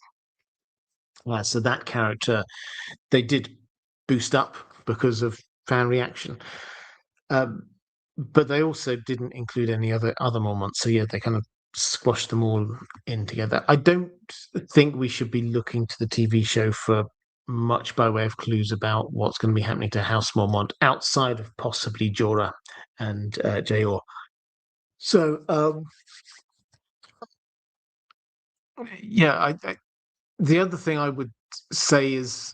So that character they did boost up because of fan reaction, um, but they also didn't include any other moments. So yeah, they kind of squashed them all in together. I don't think we should be looking to the TV show for much by way of clues about what's going to be happening to House Mormont outside of possibly Jorah and Jayor. So yeah, the other thing I would say is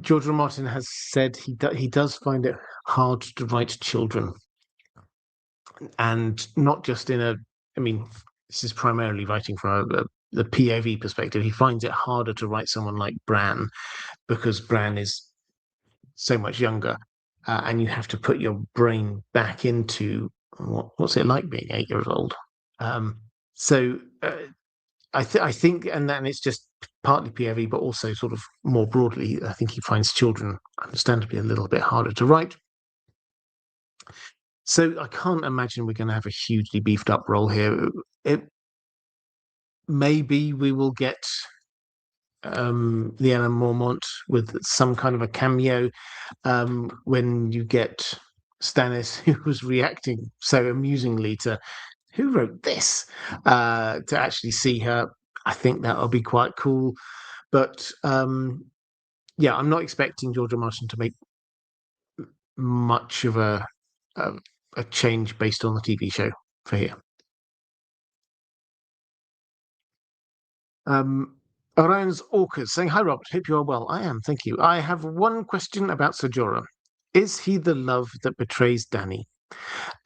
George R. R. Martin has said he does find it hard to write children, and not just in a I mean, this is primarily writing from the POV perspective. He finds it harder to write someone like Bran because Bran is so much younger, and you have to put your brain back into what's it like being 8 years old. So I think, and then it's just partly POV, but also sort of more broadly, I think he finds children, understandably, a little bit harder to write. So I can't imagine we're going to have a hugely beefed up role here. Maybe we will get Lyanna Mormont with some kind of a cameo when you get Stannis, who was reacting so amusingly to who wrote this, to actually see her. I think that'll be quite cool. But yeah, I'm not expecting George R. Martin to make much of a change based on the TV show for here. Orion's Orcas saying, "Hi, Robert. Hope you are well." I am, thank you. I have one question about Ser Jorah. Is he the love that betrays Dany?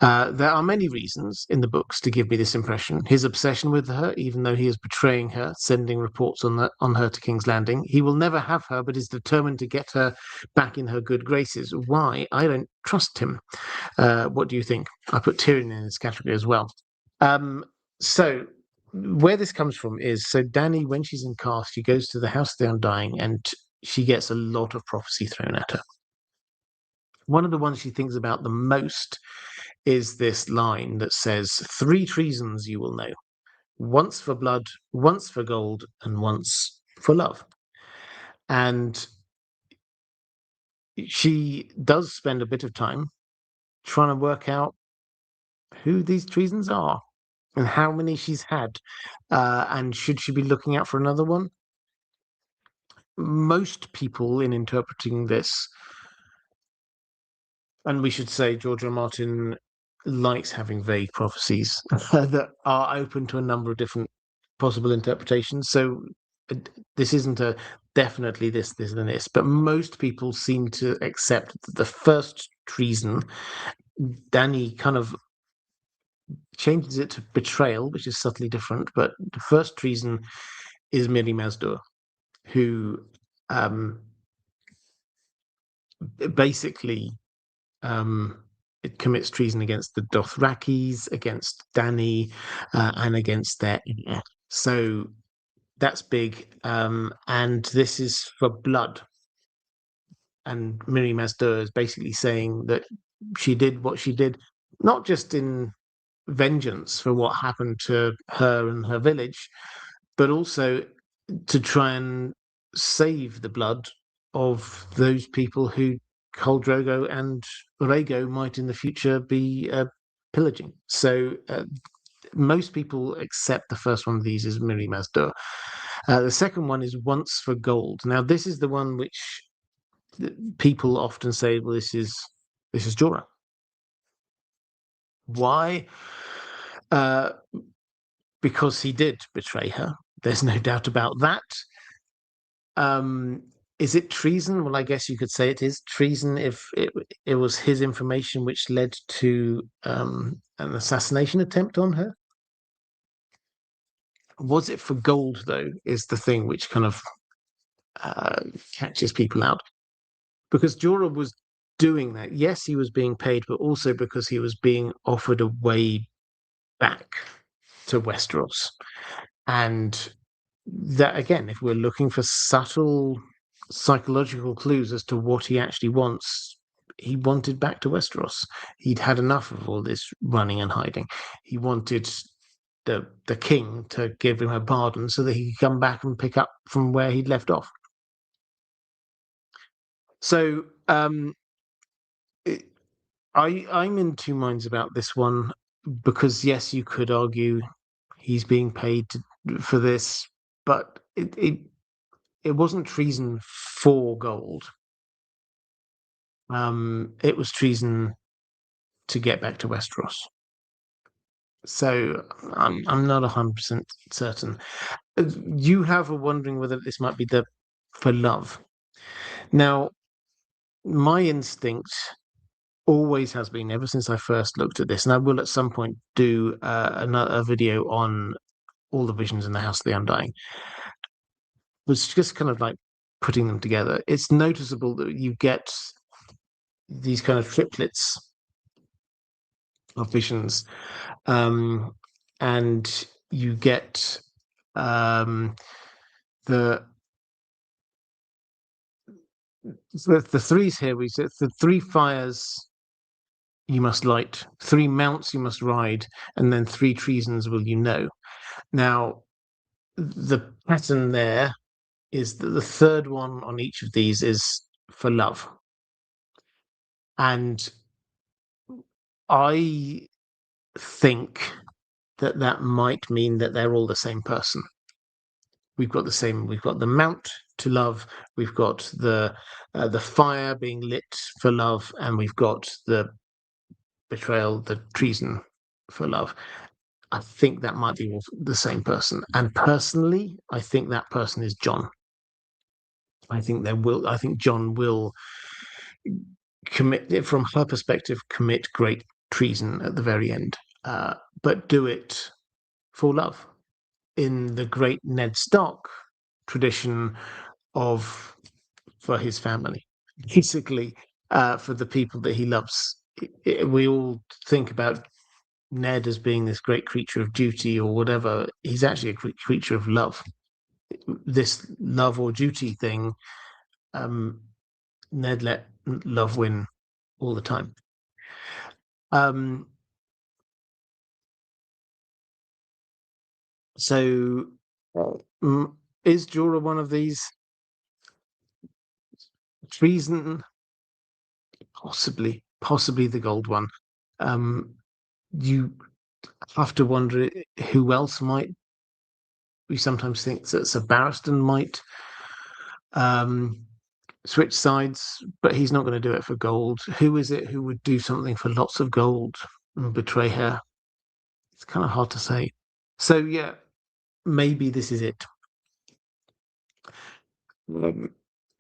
There are many reasons in the books to give me this impression. His obsession with her, even though he is betraying her, sending reports on her to King's Landing. He will never have her, but is determined to get her back in her good graces. Why? I don't trust him. What do you think? I put Tyrion in this category as well. So where this comes from is, so Dany, when she's in Cast, she goes to the House of the Undying and she gets a lot of prophecy thrown at her. One of the ones she thinks about the most is this line that says, 3 treasons you will know. Once for blood, once for gold, and once for love. And she does spend a bit of time trying to work out who these treasons are and how many she's had. And should she be looking out for another one? Most people in interpreting this, and we should say George R. Martin likes having vague prophecies that are open to a number of different possible interpretations. So this isn't a definitely this, and this, but most people seem to accept that the first treason, Dany kind of changes it to betrayal, which is subtly different, but the first treason is Mirri Maz Duur, who basically it commits treason against the Dothrakis, against Dany, and against their heir. So that's big. And this is for blood. And Mirri Maz Duur is basically saying that she did what she did, not just in vengeance for what happened to her and her village, but also to try and save the blood of those people who Khal Drogo and Rhaego might in the future be pillaging. So most people accept the first one of these as Mirri Maz Duur. The second one is Once for Gold. Now, this is the one which people often say, well, this is Jorah. Why? Because he did betray her. There's no doubt about that. Is it treason? Well, I guess you could say it is treason if it was his information which led to an assassination attempt on her. Was it for gold, though, is the thing which kind of catches people out. Because Jorah was doing that. Yes, he was being paid, but also because he was being offered a way back to Westeros. And that, again, if we're looking for subtle psychological clues as to what he actually wants, he wanted back to Westeros. He'd had enough of all this running and hiding. He wanted the king to give him a pardon so that he could come back and pick up from where he'd left off. So I'm in two minds about this one, because yes, you could argue he's being paid for this, but it wasn't treason for gold. It was treason to get back to Westeros. So I'm not 100% certain. You have a wondering whether this might be the for love. Now, my instinct always has been ever since I first looked at this, and I will at some point do another video on all the visions in the House of the Undying. Was just kind of like putting them together. It's noticeable that you get these kind of triplets of visions, and you get the threes here. We said the 3 fires you must light, 3 mounts you must ride, and then 3 treasons will you know. Now, the pattern there is that the third one on each of these is for love. And I think that might mean that they're all the same person. We've got the mount to love, we've got the fire being lit for love, and we've got the betrayal, the treason for love. I think that might be the same person. And personally, I think that person is John. I think John will commit, from her perspective, commit great treason at the very end, but do it for love, in the great Ned Stark tradition of for his family, basically, for the people that he loves. We all think about Ned as being this great creature of duty or whatever. He's actually a creature of love. This love or duty thing, Ned let love win all the time. So is Jorah one of these? Treason, possibly the gold one. You have to wonder who else might. We sometimes think that Sir Barristan might switch sides, but he's not going to do it for gold. Who is it who would do something for lots of gold and betray her? It's kind of hard to say. So yeah, maybe this is it.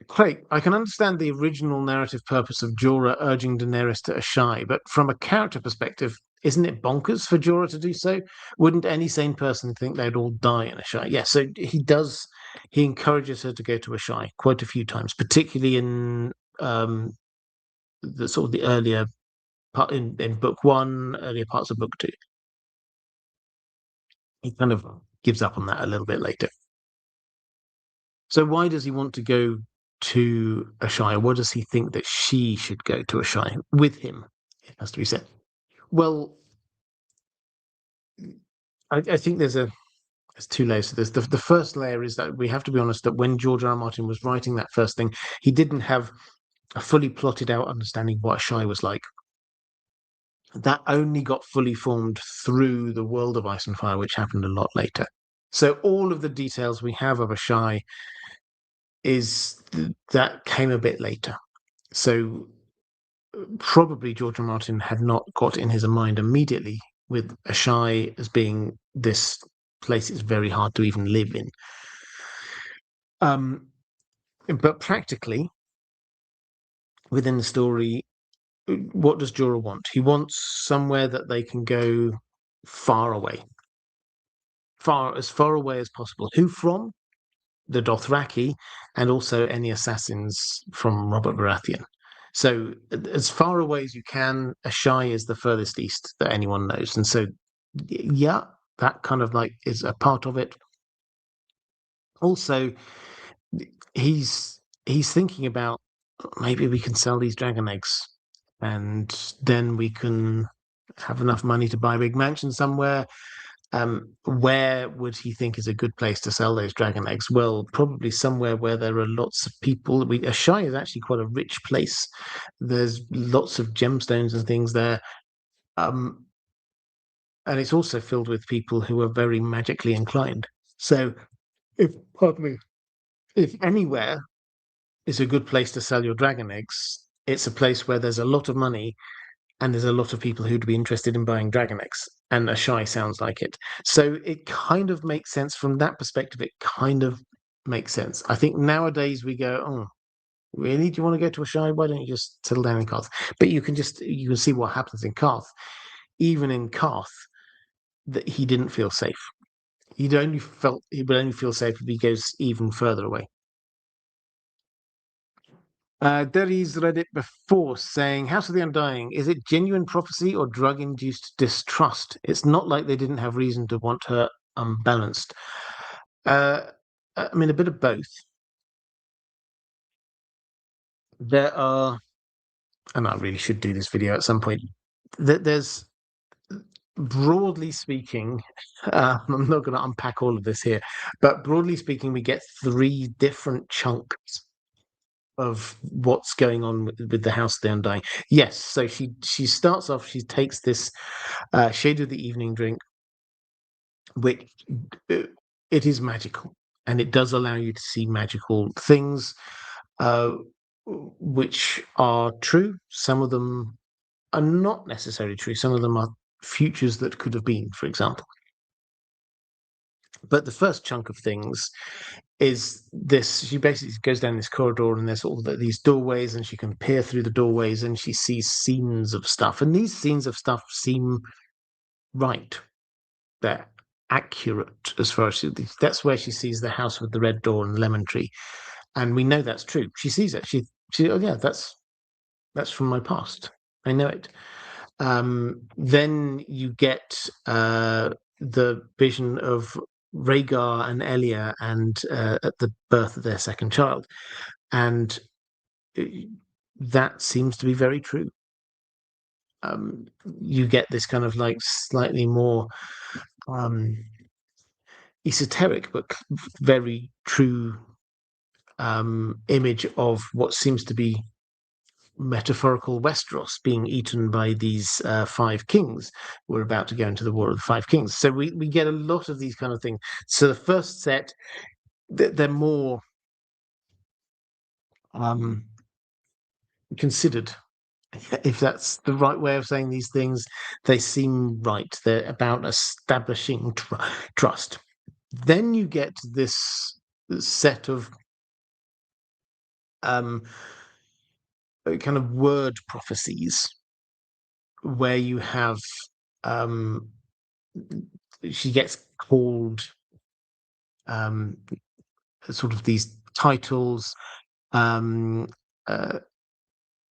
Craig, I can understand the original narrative purpose of Jorah urging Daenerys to Asshai, but from a character perspective, isn't it bonkers for Jorah to do so? Wouldn't any sane person think they'd all die in Asshai? Yeah, so he does. He encourages her to go to Asshai quite a few times, particularly in the sort of the earlier part in book 1, earlier parts of book 2. He kind of gives up on that a little bit later. So why does he want to go to Asshai? What does he think that she should go to Asshai with him? It has to be said. Well, I think there's 2 layers to this. The first layer is that we have to be honest that when George R. R. Martin was writing that first thing, he didn't have a fully plotted out understanding of what Asshai was like. That only got fully formed through the world of Ice and Fire, which happened a lot later. So all of the details we have of Asshai that came a bit later. So probably George R. R. Martin had not got in his mind immediately with Asshai as being this place it's very hard to even live in. But practically, within the story, what does Jorah want? He wants somewhere that they can go far away. As far away as possible. Who from? The Dothraki, and also any assassins from Robert Baratheon. So as far away as you can, Asshai is the furthest east that anyone knows. And so, yeah, that kind of like is a part of it. Also, he's thinking about maybe we can sell these dragon eggs and then we can have enough money to buy a big mansion somewhere. Where would he think is a good place to sell those dragon eggs? Well, probably somewhere where there are lots of people. Asshai is actually quite a rich place. There's lots of gemstones and things there. And it's also filled with people who are very magically inclined. So, if anywhere is a good place to sell your dragon eggs, it's a place where there's a lot of money and there's a lot of people who'd be interested in buying dragon eggs, and Asshai sounds like it. So it kind of makes sense from that perspective. It kind of makes sense. I think nowadays we go, oh, Really? Do you want to go to a shy? Why don't you just settle down in Karth? But you can see what happens in Karth. Even in Karth, that he didn't feel safe. He would only feel safe if he goes even further away. Derry's read it before, saying, House of the Undying, is it genuine prophecy or drug-induced distrust? It's not like they didn't have reason to want her unbalanced. I mean, a bit of both. There are, and I really should do this video at some point. There's, broadly speaking, I'm not going to unpack all of this here, but broadly speaking, we get three different chunks of what's going on with the House of the Undying. Yes, so she starts off. She takes this Shade of the Evening drink, which it is magical, and it does allow you to see magical things, which are true. Some of them are not necessarily true. Some of them are futures that could have been, for example. But the first chunk of things is this. She basically goes down this corridor, and there's all these doorways, and she can peer through the doorways, and she sees scenes of stuff. And these scenes of stuff seem right. They're accurate as far as that's where she sees the house with the red door and the lemon tree. And we know that's true. She sees it. She oh yeah, that's from my past. I know it. Then you get the vision of Rhaegar and Elia and at the birth of their second child. And that seems to be very true. You get this kind of like slightly more esoteric but very true image of what seems to be metaphorical Westeros being eaten by these five kings. We're about to go into the War of the Five Kings. So we get a lot of these kind of things. So the first set, they're more considered, if that's the right way of saying these things. They seem right. They're about establishing trust. Then you get this set of kind of word prophecies where you have she gets called sort of these titles.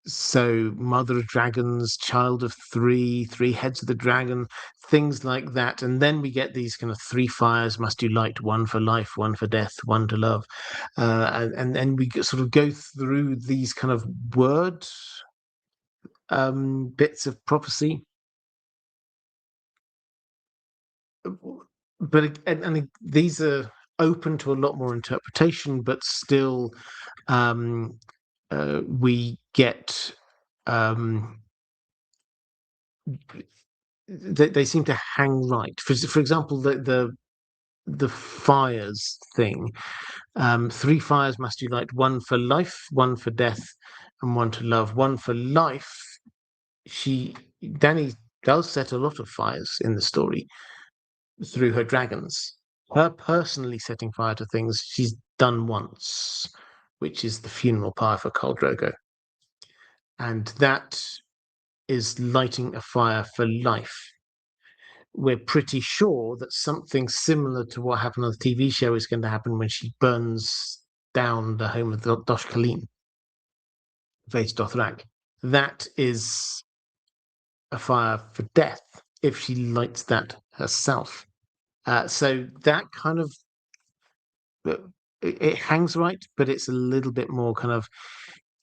So Mother of Dragons, Child of Three, Three Heads of the Dragon, things like that. And then we get these kind of three fires must you light, one for life, one for death, one to love. And then we sort of go through these kind of word bits of prophecy. But and these are open to a lot more interpretation, but still we get they seem to hang right. For example, the fires thing. Three fires must you light: one for life, one for death, and one to love. One for life. Dany does set a lot of fires in the story through her dragons. Her personally setting fire to things she's done once, which is the funeral pyre for Khal Drogo. And that is lighting a fire for life. We're pretty sure that something similar to what happened on the TV show is going to happen when she burns down the home of Dosh Coleen, Vace Dothrak. That is a fire for death if she lights that herself. So that kind of it hangs right, but it's a little bit more kind of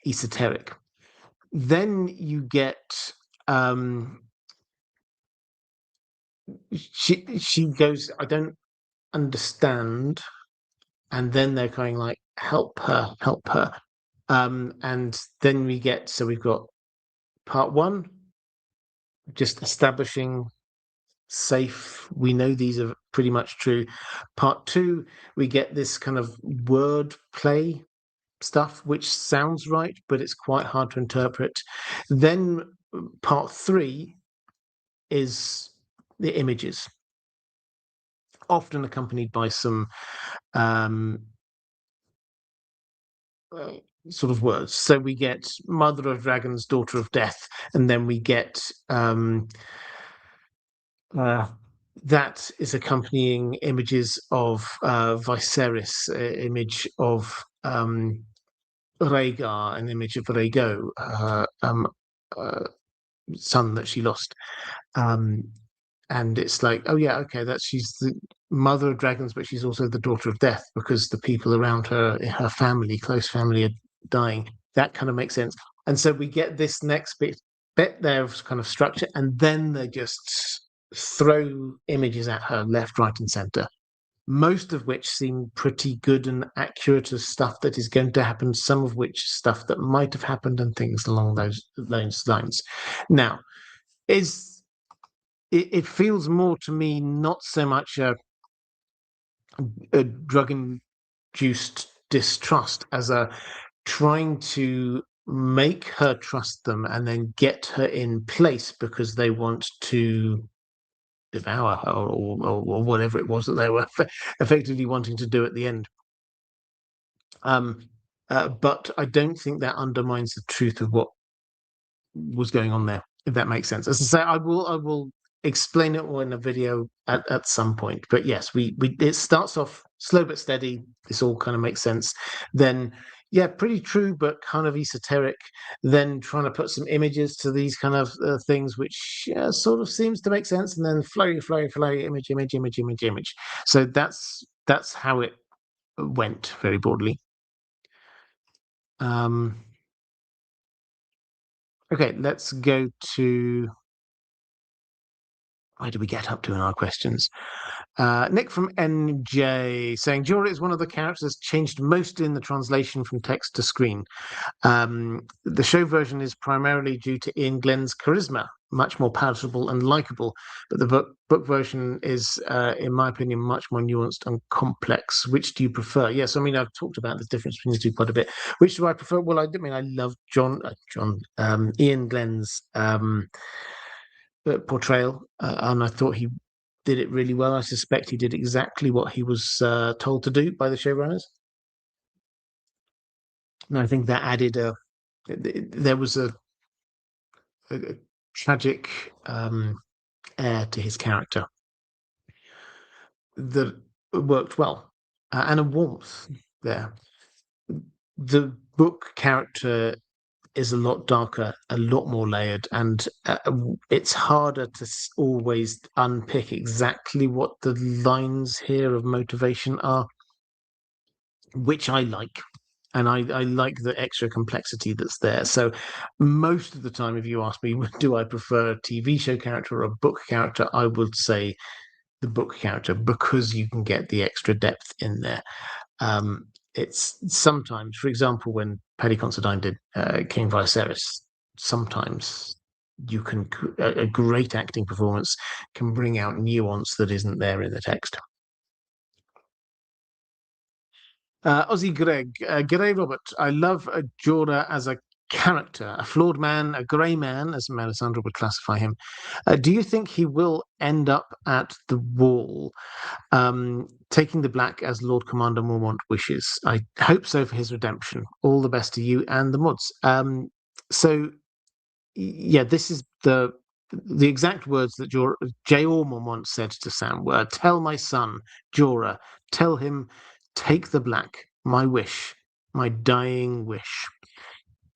esoteric. Then you get she goes, I don't understand, and then they're going like, help her, help her. And then we've got part one, just establishing safe. We know these are pretty much true. Part two, we get this kind of word play stuff, which sounds right, but it's quite hard to interpret. Then part three is the images, often accompanied by some sort of words. So we get Mother of Dragons, Daughter of Death, and then we get uh, that is accompanying images of Viserys, image of Rhaegar, an image of Rhaego, uh, son that she lost. Um, and it's like, oh yeah, okay, that she's the mother of dragons, but she's also the daughter of death because the people around her, her family, close family, are dying. That kind of makes sense. And so we get this next bit there of kind of structure, and then they just throw images at her left, right, and center. Most of which seem pretty good and accurate as stuff that is going to happen. Some of which stuff that might have happened and things along those lines. Now, it feels more to me not so much a drug-induced distrust as a trying to make her trust them and then get her in place because they want to devour her or whatever it was that they were effectively wanting to do at the end. But I don't think that undermines the truth of what was going on there, if that makes sense. As I say, I will explain it all in a video at some point. But yes, we it starts off slow but steady. This all kind of makes sense. Then yeah, pretty true, but kind of esoteric. Then trying to put some images to these kind of things, which sort of seems to make sense. And then flowy, image. So that's how it went very broadly. Okay, let's go to where do we get up to in our questions? Nick from NJ saying Jorah is one of the characters changed most in the translation from text to screen. The show version is primarily due to Ian Glenn's charisma, much more palatable and likable, but the book version is, in my opinion, much more nuanced and complex. Which do you prefer? Yes, I mean I've talked about the difference between the two quite a bit. Which do I prefer? Well, I mean I love Ian Glenn's portrayal, and I thought he did it really well. I suspect he did exactly what he was told to do by the showrunners. And I think that added there was a tragic air to his character that worked well, and a warmth there. The book character is a lot darker, a lot more layered, and it's harder to always unpick exactly what the lines here of motivation are, which I like. And I like the extra complexity that's there. So most of the time, if you ask me, do I prefer a TV show character or a book character, I would say the book character because you can get the extra depth in there. It's sometimes, for example, when Paddy Considine did King Viserys, sometimes you can a great acting performance can bring out nuance that isn't there in the text. Aussie Greg, G'day Robert. I love Jorah as a character, a flawed man, a grey man, as Melisandre would classify him. Do you think he will end up at the wall, taking the black as Lord Commander Mormont wishes? I hope so for his redemption. All the best to you and the mods. So, yeah, this is the exact words that Jeor Mormont said to Sam were, "Tell my son Jorah, tell him, take the black, my wish, my dying wish."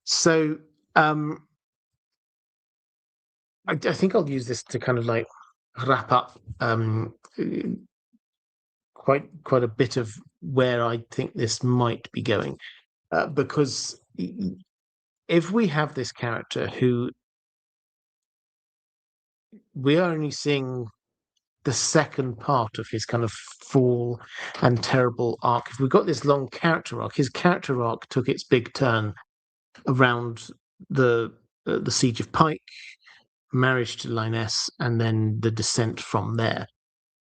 So I think I'll use this to kind of like wrap up quite a bit of where I think this might be going, because if we have this character who we are only seeing the second part of his kind of fall and terrible arc. If we've got this long character arc, his character arc took its big turn around the Siege of Pike, marriage to Linus, and then the descent from there.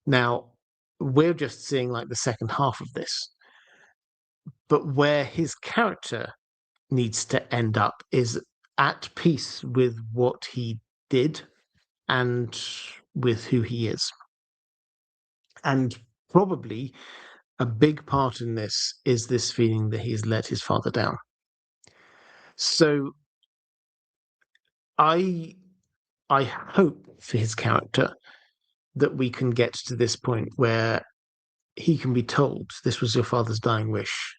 Now, we're just seeing like the second half of this. But where his character needs to end up is at peace with what he did and with who he is. And probably a big part in this is this feeling that he's let his father down. So I hope for his character that we can get to this point where he can be told this was your father's dying wish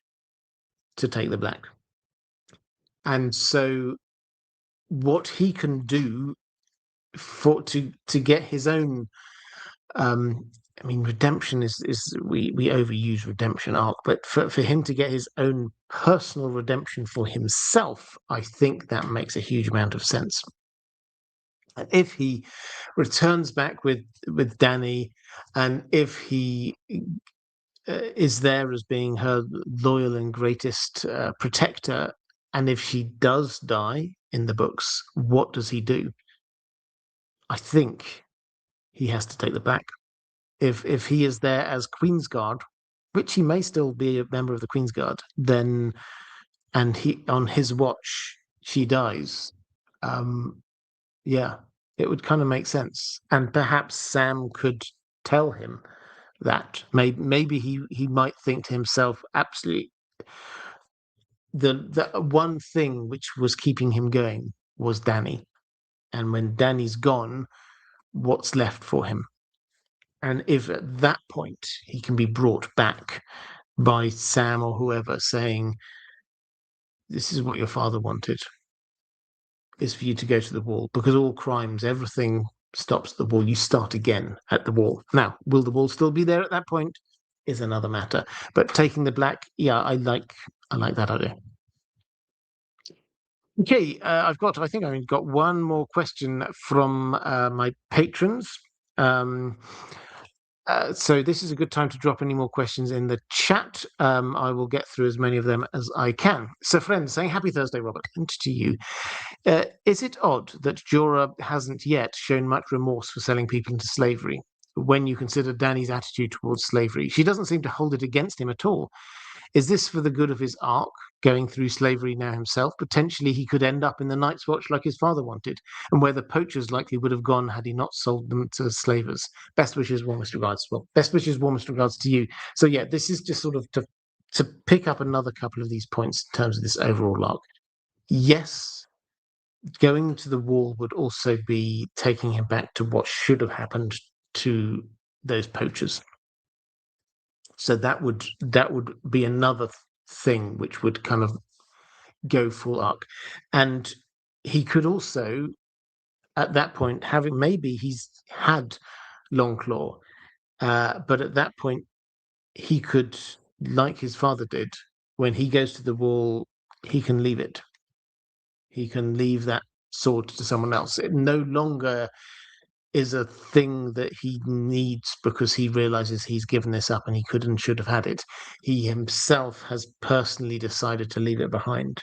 to take the black. And so what he can do to get his own I mean, redemption is we overuse redemption arc, but for him to get his own personal redemption for himself, I think that makes a huge amount of sense. And if he returns back with Danny, and if he is there as being her loyal and greatest protector, and if she does die in the books, what does he do? I think he has to take the back. If he is there as Queensguard, which he may still be a member of the Queensguard, then and he on his watch she dies. Yeah, it would kind of make sense. And perhaps Sam could tell him that. Maybe he might think to himself, absolutely, the one thing which was keeping him going was Danny. And when Danny's gone, what's left for him? And if at that point he can be brought back by Sam or whoever saying, this is what your father wanted, is for you to go to the wall, because all crimes, everything stops at the wall. You start again at the wall. Now, will the wall still be there at that point? Is another matter. But taking the black, yeah, I like that idea. Okay, I think I've got one more question from my patrons. So this is a good time to drop any more questions in the chat. I will get through as many of them as I can. So friends saying happy Thursday, Robert, and to you. Is it odd that Jorah hasn't yet shown much remorse for selling people into slavery when you consider Dany's attitude towards slavery? She doesn't seem to hold it against him at all. Is this for the good of his arc, going through slavery now himself? Potentially he could end up in the Night's Watch like his father wanted, and where the poachers likely would have gone had he not sold them to slavers. Best wishes, warmest regards. Well, best wishes, warmest regards to you. So yeah, this is just sort of to pick up another couple of these points in terms of this overall arc. Yes, going to the wall would also be taking him back to what should have happened to those poachers. So that would be another thing which would kind of go full arc. And he could also, at that point, maybe he's had Longclaw, but at that point he could, like his father did, when he goes to the wall, he can leave it. He can leave that sword to someone else. It no longer is a thing that he needs because he realizes he's given this up and he could and should have had it. He himself has personally decided to leave it behind.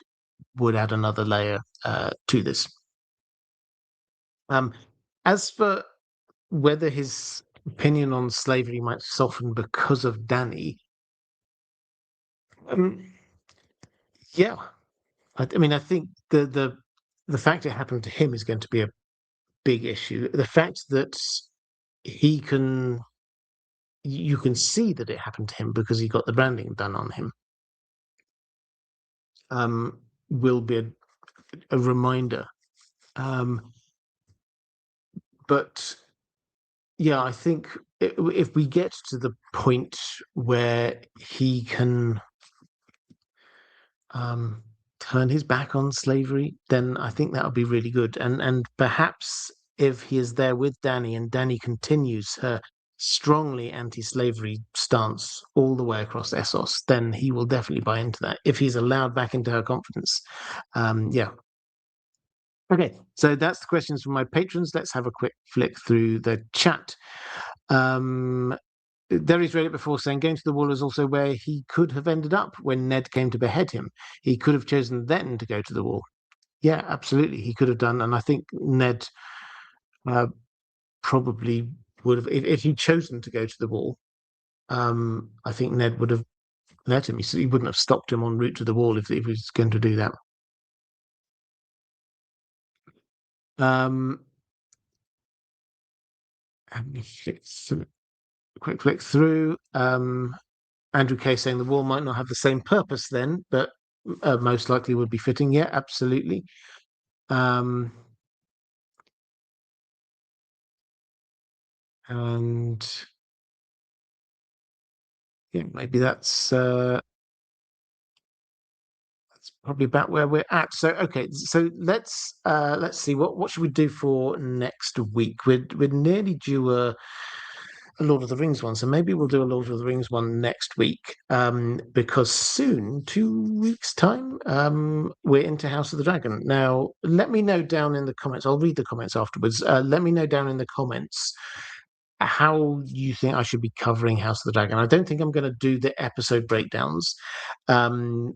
Would add another layer to this. As for whether his opinion on slavery might soften because of Dany, yeah, I mean, I think the fact it happened to him is going to be a big issue. The fact that he can, you can see that it happened to him because he got the branding done on him, will be a reminder. But yeah, I think if we get to the point where he can turn his back on slavery, then I think that would be really good. And perhaps if he is there with Dany and Dany continues her strongly anti-slavery stance all the way across Essos, then he will definitely buy into that if he's allowed back into her confidence. Yeah. Okay, so that's the questions from my patrons. Let's have a quick flick through the chat. Derry's read it before, saying going to the wall is also where he could have ended up when Ned came to behead him. He could have chosen then to go to the wall. Yeah, absolutely, he could have done. And I think Ned probably would have, if he'd chosen to go to the wall, I think Ned would have let him. He wouldn't have stopped him en route to the wall if he was going to do that. Quick flick through. Andrew K saying the wall might not have the same purpose then, but most likely would be fitting. Yeah, absolutely. And yeah, maybe that's probably about where we're at. So okay, so let's see what should we do for next week. We're nearly due a Lord of the Rings one, so maybe we'll do a Lord of the Rings one next week. Because soon, 2 weeks time, we're into House of the Dragon. Now, let me know down in the comments. I'll read the comments afterwards. Let me know down in the comments how you think I should be covering House of the Dragon. I don't think I'm going to do the episode breakdowns. Um,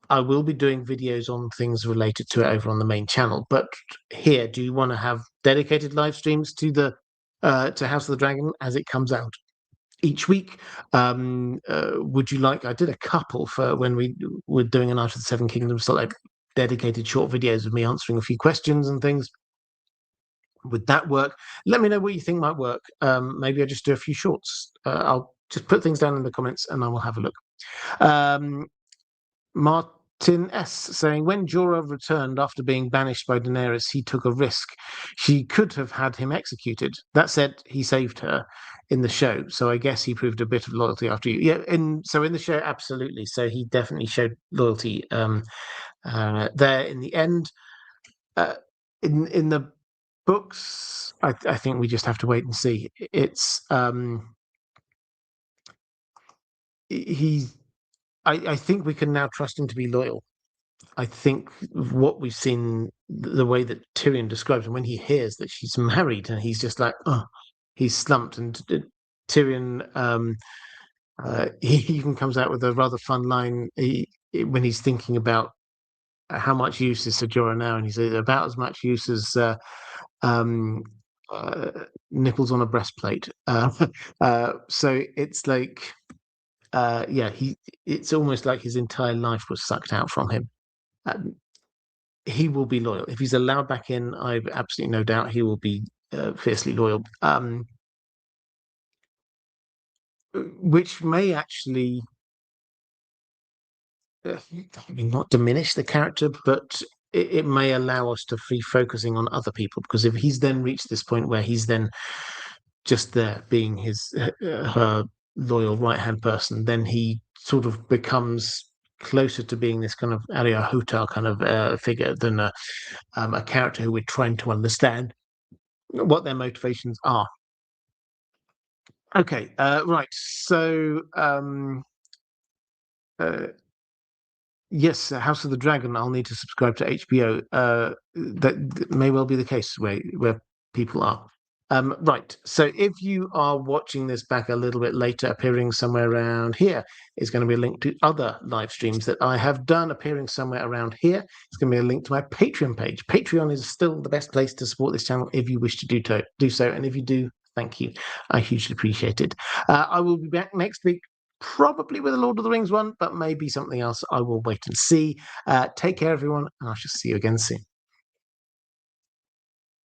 I will be doing videos on things related to it over on the main channel. But here, do you want to have dedicated live streams to the to House of the Dragon as it comes out each week? Would you like? I did a couple for when we were doing a Night of the Seven Kingdoms, so like dedicated short videos of me answering a few questions and things. Would that work? Let me know what you think might work. Maybe I'll just do a few shorts. I'll just put things down in the comments and I will have a look. Martin S. saying, when Jorah returned after being banished by Daenerys, he took a risk. She could have had him executed. That said, he saved her in the show. So I guess he proved a bit of loyalty after you. Yeah, in the show, absolutely. So he definitely showed loyalty there in the end. In the books, I think we just have to wait and see. It's I think we can now trust him to be loyal. I think what we've seen, the way that Tyrion describes, and when he hears that she's married, and he's just like, oh, he's slumped. And Tyrion, he even comes out with a rather fun line when he's thinking about how much use is Ser Jorah now, and he says about as much use as um, nipples on a breastplate. So it's like, yeah, it's almost like his entire life was sucked out from him. He will be loyal. If he's allowed back in, I've absolutely no doubt he will be fiercely loyal. Which may actually, I mean, not diminish the character, but it may allow us to be focusing on other people. Because if he's then reached this point where he's then just there being her loyal right hand person, then he sort of becomes closer to being this kind of Arya Hotel kind of figure than a character who we're trying to understand what their motivations are. Okay, right. So, yes, House of the Dragon. I'll need to subscribe to HBO. That may well be the case where people are. Right. So if you are watching this back a little bit later, appearing somewhere around here is going to be a link to other live streams that I have done appearing somewhere around here. It's going to be a link to my Patreon page. Patreon is still the best place to support this channel if you wish to do so. And if you do, thank you. I hugely appreciate it. I will be back next week, probably with a Lord of the Rings one, but maybe something else. I will wait and see. Take care, everyone, and I shall see you again soon.